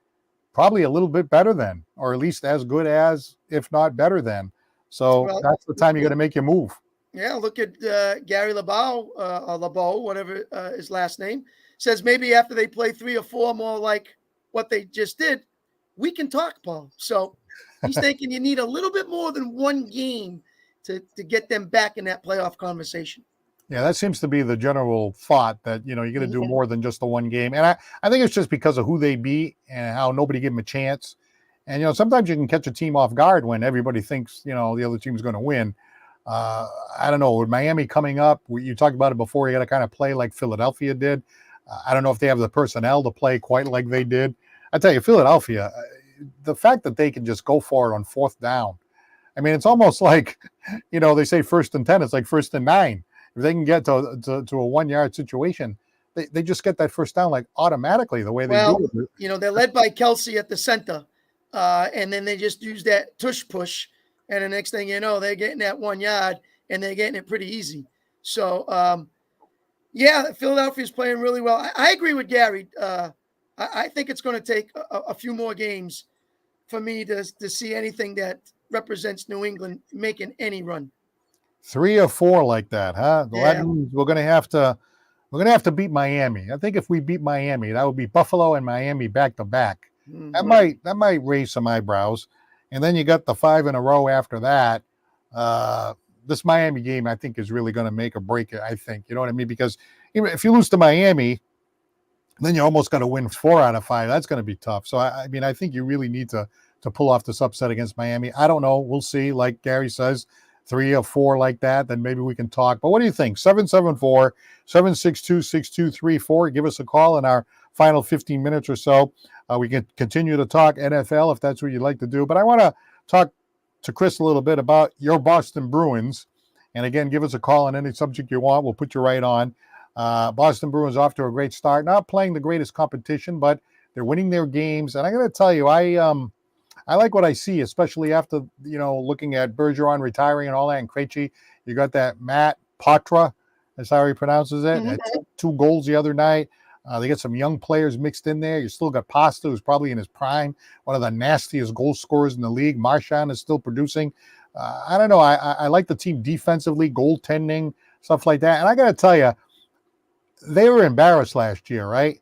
probably a little bit better than, or at least as good as, if not better than. So that's the time you got to make your move. Yeah, look at Gary LeBeau, whatever his last name, says maybe after they play 3 or 4 more like what they just did, we can talk, Paul. So he's thinking you need a little bit more than one game to get them back in that playoff conversation. Yeah, that seems to be the general thought that, you're going to do more than just the one game. And I think it's just because of who they beat and how nobody gave them a chance. And, sometimes you can catch a team off guard when everybody thinks, the other team's going to win. I don't know. With Miami coming up, you talked about it before, you got to kind of play like Philadelphia did. I don't know if they have the personnel to play quite like they did. I tell you, Philadelphia, the fact that they can just go for it on 4th down. I mean, it's almost like, they say 1st and 10, it's like 1st and 9. If they can get to a 1-yard situation, they just get that 1st down like automatically the way they do it. They're led by Kelsey at the center, and then they just use that tush push, and the next thing you know, they're getting that 1 yard, and they're getting it pretty easy. So, Philadelphia's playing really well. I agree with Gary. I think it's going to take a few more games for me to see anything that represents New England making any run. 3 or 4 like that, huh? Yeah. That means we're gonna have to beat Miami. I think if we beat Miami, that would be Buffalo and Miami back to back. Mm-hmm. That might raise some eyebrows. And then you got the 5 in a row after that. This Miami game, I think, is really going to make or break it. I think, you know what I mean? Because if you lose to Miami, then you almost got to win 4 out of 5. That's going to be tough. So I think you really need to pull off this upset against Miami. I don't know. We'll see. Like Gary says, 3 or 4 like that, then maybe we can talk. But what do you think? 774-762-6234. Give us a call in our final 15 minutes or so. We can continue to talk NFL if that's what you'd like to do. But I want to talk to Chris a little bit about your Boston Bruins. And again, give us a call on any subject you want. We'll put you right on. Boston Bruins off to a great start. Not playing the greatest competition, but they're winning their games. And I got to tell you, I like what I see, especially after, looking at Bergeron retiring and all that, and Krejci. You got that Matt Patra, that's how he pronounces it. Mm-hmm. 2 goals the other night. They got some young players mixed in there. You still got Pasta, who's probably in his prime, one of the nastiest goal scorers in the league. Marchand is still producing. I don't know. I like the team defensively, goaltending, stuff like that. And I got to tell you, they were embarrassed last year, right?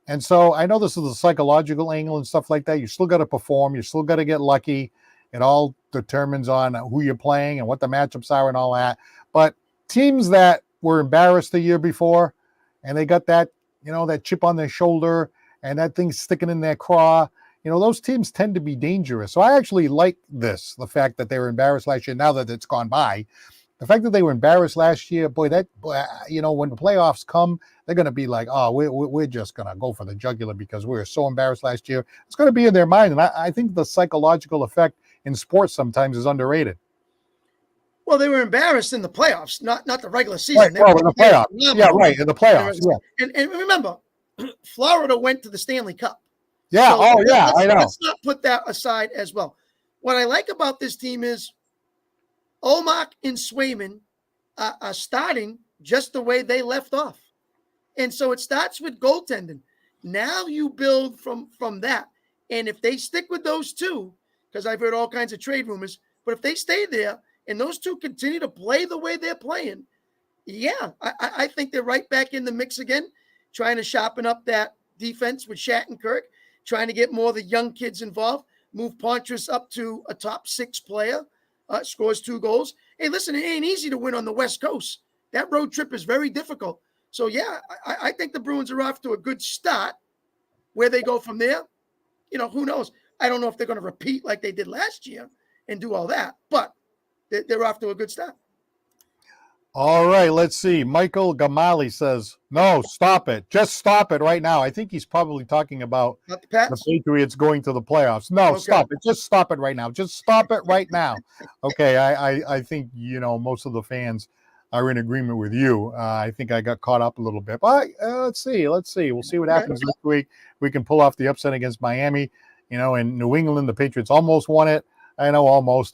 And so I know this is a psychological angle and stuff like that. You still got to perform. You still got to get lucky. It all determines on who you're playing and what the matchups are and all that. But teams that were embarrassed the year before and they got that, that chip on their shoulder and that thing sticking in their craw, those teams tend to be dangerous. So I actually like the fact that they were embarrassed last year, now that it's gone by. The fact that they were embarrassed last year, when the playoffs come, they're going to be like, oh, we're just going to go for the jugular because we were so embarrassed last year. It's going to be in their mind. And I think the psychological effect in sports sometimes is underrated. Well, they were embarrassed in the playoffs, not the regular season. Right, in the playoffs. Yeah, right, in the playoffs. Yeah. And remember, Florida went to the Stanley Cup. Yeah, so I know. Let's not put that aside as well. What I like about this team is Olmark and Swayman are starting just the way they left off. And so it starts with goaltending. Now you build from that. And if they stick with those two, because I've heard all kinds of trade rumors, but if they stay there and those two continue to play the way they're playing, I think they're right back in the mix again, trying to sharpen up that defense with Shattenkirk, trying to get more of the young kids involved, move Pontress up to a top 6 player, scores 2 goals. Hey, listen, it ain't easy to win on the West Coast. That road trip is very difficult. So, I think the Bruins are off to a good start. Where they go from there, who knows? I don't know if they're going to repeat like they did last year and do all that, but they're off to a good start. All right, let's see. Michael Gamali says, no, stop it. Just stop it right now. I think he's probably talking about the Patriots going to the playoffs. No, okay. Stop it. Just stop it right now. Just stop it right now. Okay, I think, most of the fans are in agreement with you. I think I got caught up a little bit. But let's see. We'll see what happens next week. We can pull off the upset against Miami. In New England, the Patriots almost won it. I know almost,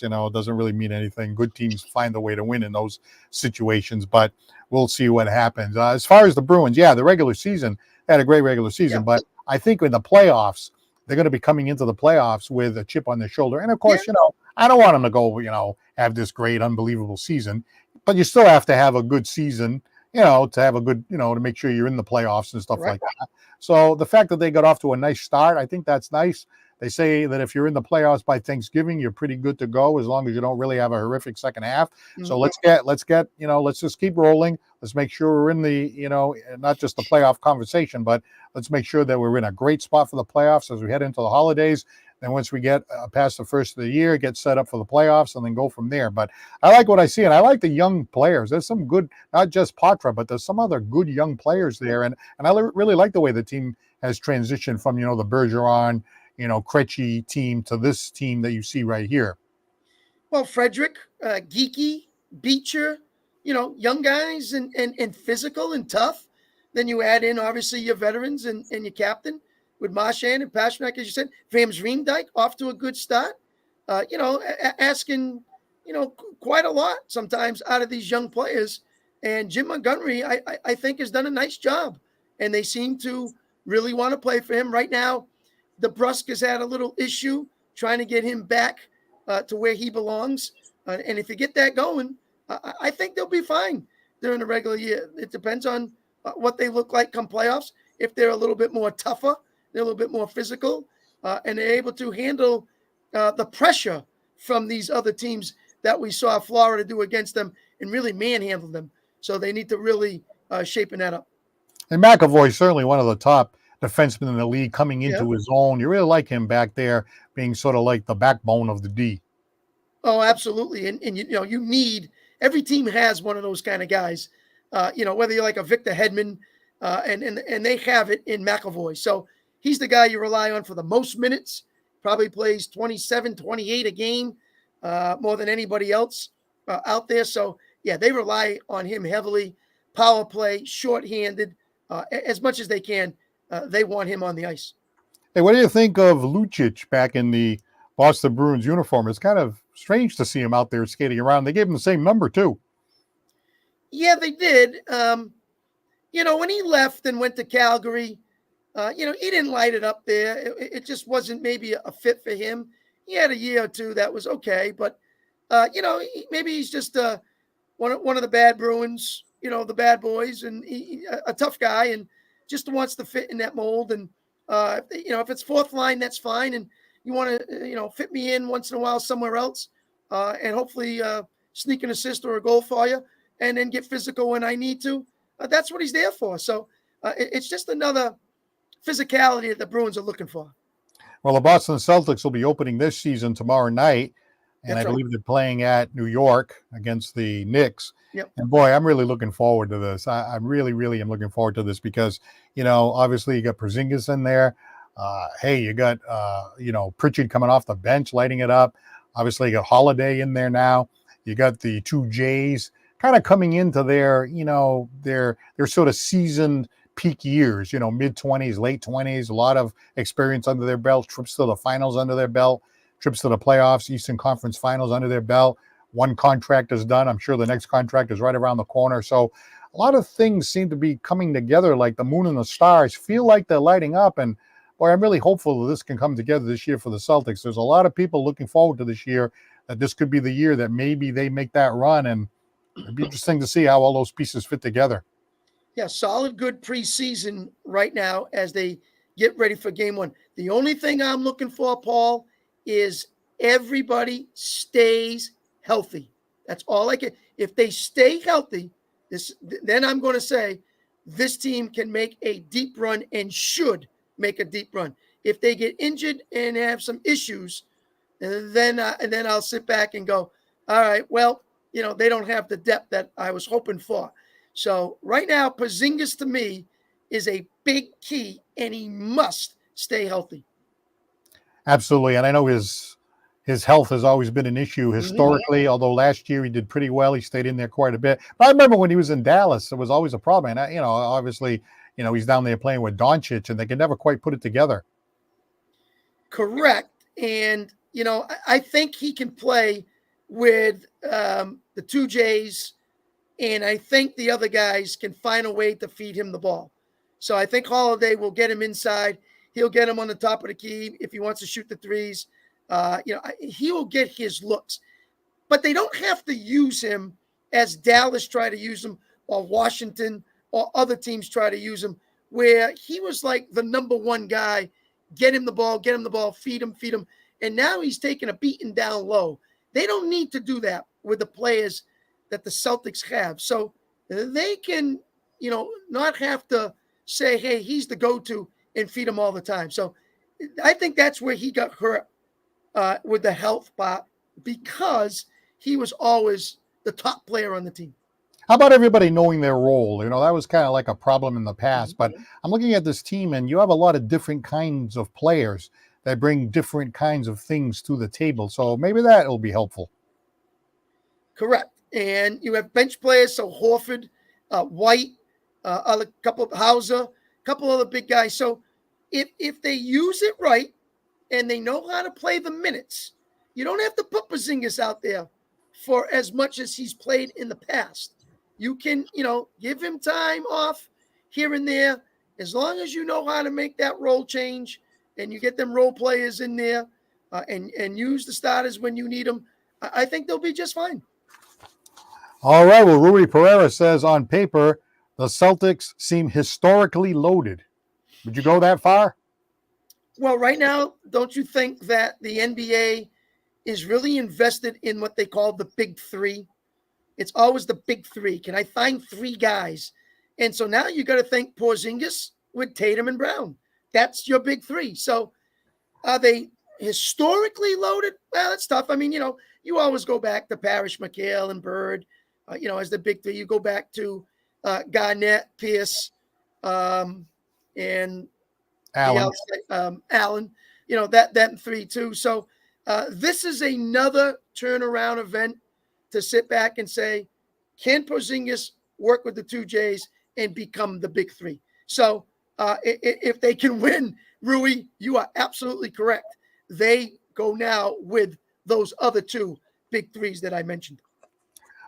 it doesn't really mean anything. Good teams find a way to win in those situations, but we'll see what happens. As far as the Bruins, the regular season, they had a great regular season, but I think in the playoffs, they're going to be coming into the playoffs with a chip on their shoulder. And of course, I don't want them to go, have this great, unbelievable season, but you still have to have a good season, to have a good, to make sure you're in the playoffs and stuff like that. So the fact that they got off to a nice start, I think that's nice. They say that if you're in the playoffs by Thanksgiving, you're pretty good to go as long as you don't really have a horrific second half. Mm-hmm. So let's just keep rolling. Let's make sure we're in the, not just the playoff conversation, but let's make sure that we're in a great spot for the playoffs as we head into the holidays. Then once we get past the first of the year, get set up for the playoffs and then go from there. But I like what I see, and I like the young players. There's some good, not just Patra, but there's some other good young players there. And I really like the way the team has transitioned from, the Bergeron, Krejci team to this team that you see right here. Well, Frederick, Geeky, Beecher, young guys and physical and tough. Then you add in, obviously, your veterans and your captain with Marchand and Pastrnak, as you said. Van Riemdijk off to a good start. Asking, quite a lot sometimes out of these young players. And Jim Montgomery, I think, has done a nice job. And they seem to really want to play for him right now. DeBrusk has had a little issue trying to get him back to where he belongs. And if you get that going, I think they'll be fine during the regular year. It depends on what they look like come playoffs. If they're a little bit more tougher, they're a little bit more physical, and they're able to handle the pressure from these other teams that we saw Florida do against them and really manhandle them. So they need to really shape that up. And McAvoy's certainly one of the top defenseman in the league coming into his own. You really like him back there being sort of like the backbone of the D. Oh, absolutely. And you need, every team has one of those kind of guys, whether you're like a Victor Hedman and they have it in McAvoy. So he's the guy you rely on for the most minutes, probably plays 27, 28 a game, more than anybody else out there. So they rely on him heavily. Power play, shorthanded, as much as they can. They want him on the ice. Hey, what do you think of Lucic back in the Boston Bruins uniform? It's kind of strange to see him out there skating around. They gave him the same number, too. Yeah, they did. When he left and went to Calgary, he didn't light it up there. It just wasn't maybe a fit for him. He had a year or two that was okay, but, maybe he's just one of the bad Bruins, the bad boys, and a tough guy, and just wants to fit in that mold. And, if it's fourth line, that's fine. And you want to, fit me in once in a while somewhere else, and hopefully sneak an assist or a goal for you, and then get physical when I need to. That's what he's there for. So it's just another physicality that the Bruins are looking for. Well, the Boston Celtics will be opening this season tomorrow night, and That's I right. believe they're playing at New York against the Knicks. Yep. And boy, I'm really looking forward to this. I really, really am looking forward to this because, obviously you got Porzingis in there. Hey, you got, Pritchard coming off the bench, lighting it up. Obviously you got Holiday in there now. You got the two Jays kind of coming into their, their sort of seasoned peak years, mid-20s, late 20s, a lot of experience under their belt, trips to the finals under their belt, trips to the playoffs, Eastern Conference finals under their belt. One contract is done. I'm sure the next contract is right around the corner. So a lot of things seem to be coming together like the moon and the stars, feel like they're lighting up. And boy, I'm really hopeful that this can come together this year for the Celtics. There's a lot of people looking forward to this year, that this could be the year that maybe they make that run. And it'd be interesting to see how all those pieces fit together. Yeah, solid, good preseason right now as they get ready for game one. The only thing I'm looking for, Paul, is everybody stays healthy. That's all I can. If they stay healthy, then I'm going to say this team can make a deep run and should make a deep run. If they get injured and have some issues, then I'll sit back and go, all right, well, they don't have the depth that I was hoping for. So right now, Porzingis to me is a big key, and he must stay healthy. Absolutely. And I know his health has always been an issue historically, although last year he did pretty well. He stayed in there quite a bit. But I remember when he was in Dallas, it was always a problem. And, obviously, he's down there playing with Doncic, and they can never quite put it together. Correct. And, I think he can play with the two Jays, and I think the other guys can find a way to feed him the ball. So I think Holiday will get him inside. He'll get him on the top of the key if he wants to shoot the threes. He will get his looks. But they don't have to use him as Dallas tried to use him, or Washington or other teams try to use him, where he was like the number one guy. Get him the ball, feed him. And now he's taking a beating down low. They don't need to do that with the players that the Celtics have. So they can, not have to say, hey, he's the go-to and feed him all the time. So I think that's where he got hurt with the health part, because he was always the top player on the team. How about everybody knowing their role? That was kind of like a problem in the past. But I'm looking at this team, and you have a lot of different kinds of players that bring different kinds of things to the table. So maybe that will be helpful. Correct. And you have bench players, so Horford, White, a couple of Hauser, a couple other big guys. So if they use it right and they know how to play the minutes, you don't have to put Porzingis out there for as much as he's played in the past. You can, give him time off here and there, as long as you know how to make that role change and you get them role players in there and use the starters when you need them. I think they'll be just fine. All right. Well, Rui Pereira says on paper, the Celtics seem historically loaded. Would you go that far? Well, right now, don't you think that the NBA is really invested in what they call the big three? It's always the big three. Can I find three guys? And so now you got to think Porzingis with Tatum and Brown. That's your big three. So are they historically loaded? Well, it's tough. I mean, you always go back to Parrish, McHale, and Bird, as the big three. You go back to Garnett, Pierce, and Allen. Allen, that three too. So this is another turnaround event to sit back and say, can Porzingis work with the two Jays and become the big three? So if they can win, Rui, you are absolutely correct. They go now with those other two big threes that I mentioned.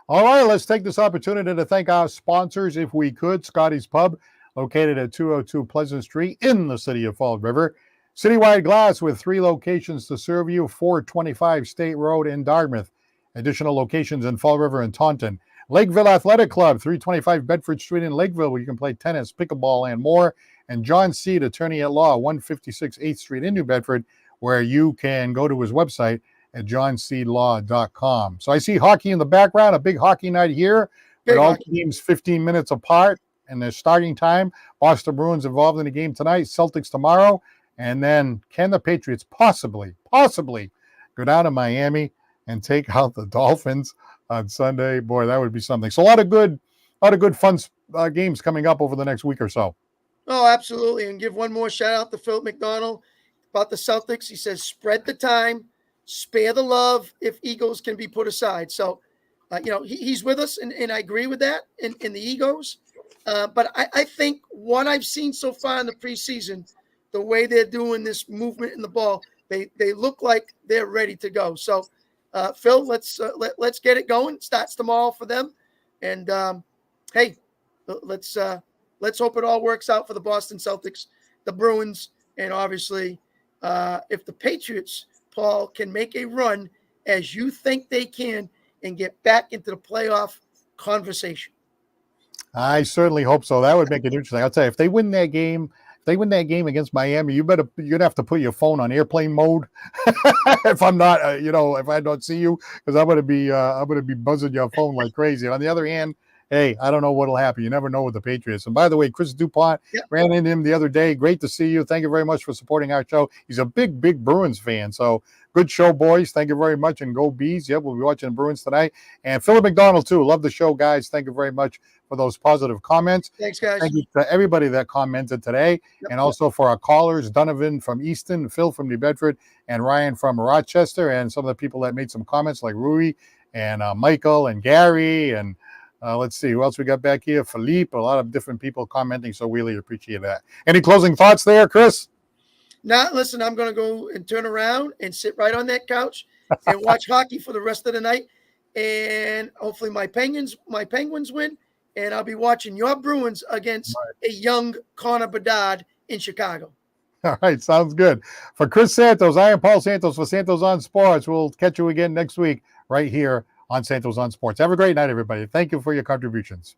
All right, let's take this opportunity to thank our sponsors, if we could. Scotty's Pub, located at 202 Pleasant Street in the city of Fall River. Citywide Glass with 3 locations to serve you, 425 State Road in Dartmouth. Additional locations in Fall River and Taunton. Lakeville Athletic Club, 325 Bedford Street in Lakeville, where you can play tennis, pickleball, and more. And John Seed, attorney at law, 156 8th Street in New Bedford, where you can go to his website at johnclaw.com. So I see hockey in the background, a big hockey night here, with all teams 15 minutes apart and their starting time. Boston Bruins involved in the game tonight, Celtics tomorrow. And then can the Patriots possibly go down to Miami and take out the Dolphins on Sunday? Boy, that would be something. So a lot of good fun games coming up over the next week or so. Oh, absolutely. And give one more shout out to Phil McDonald about the Celtics. He says, spread the time, spare the love if egos can be put aside. So, he's with us, and I agree with that in the egos. But I think what I've seen so far in the preseason, the way they're doing this movement in the ball, they look like they're ready to go. So, Phil, let's get it going. It starts tomorrow for them. And, hey, let's hope it all works out for the Boston Celtics, the Bruins, and obviously if the Patriots, Paul, can make a run as you think they can and get back into the playoff conversation. I certainly hope so. That would make it interesting. I'll tell you, if they win that game against Miami, you're gonna have to put your phone on airplane mode. If I'm not, if I don't see you, because I'm gonna be buzzing your phone like crazy. On the other hand, hey, I don't know what'll happen. You never know with the Patriots. And by the way, Chris DuPont ran into him the other day. Great to see you. Thank you very much for supporting our show. He's a big Bruins fan. So good show, boys. Thank you very much. And go Bees. Yep, we'll be watching the Bruins tonight. And Philip McDonald, too. Love the show, guys. Thank you very much for those positive comments. Thanks, guys. Thank you to everybody that commented today. And also for our callers, Donovan from Easton, Phil from New Bedford, and Ryan from Rochester, and some of the people that made some comments like Rui and Michael and Gary and let's see who else we got back here. Philippe, a lot of different people commenting, so we really appreciate that. Any closing thoughts there, Chris? Now, listen, I'm going to go and turn around and sit right on that couch and watch hockey for the rest of the night. And hopefully my Penguins win. And I'll be watching your Bruins against a young Connor Bedard in Chicago. All right, sounds good. For Chris Santos, I am Paul Santos for Santos on Sports. We'll catch you again next week right here on Santos on Sports. Have a great night, everybody. Thank you for your contributions.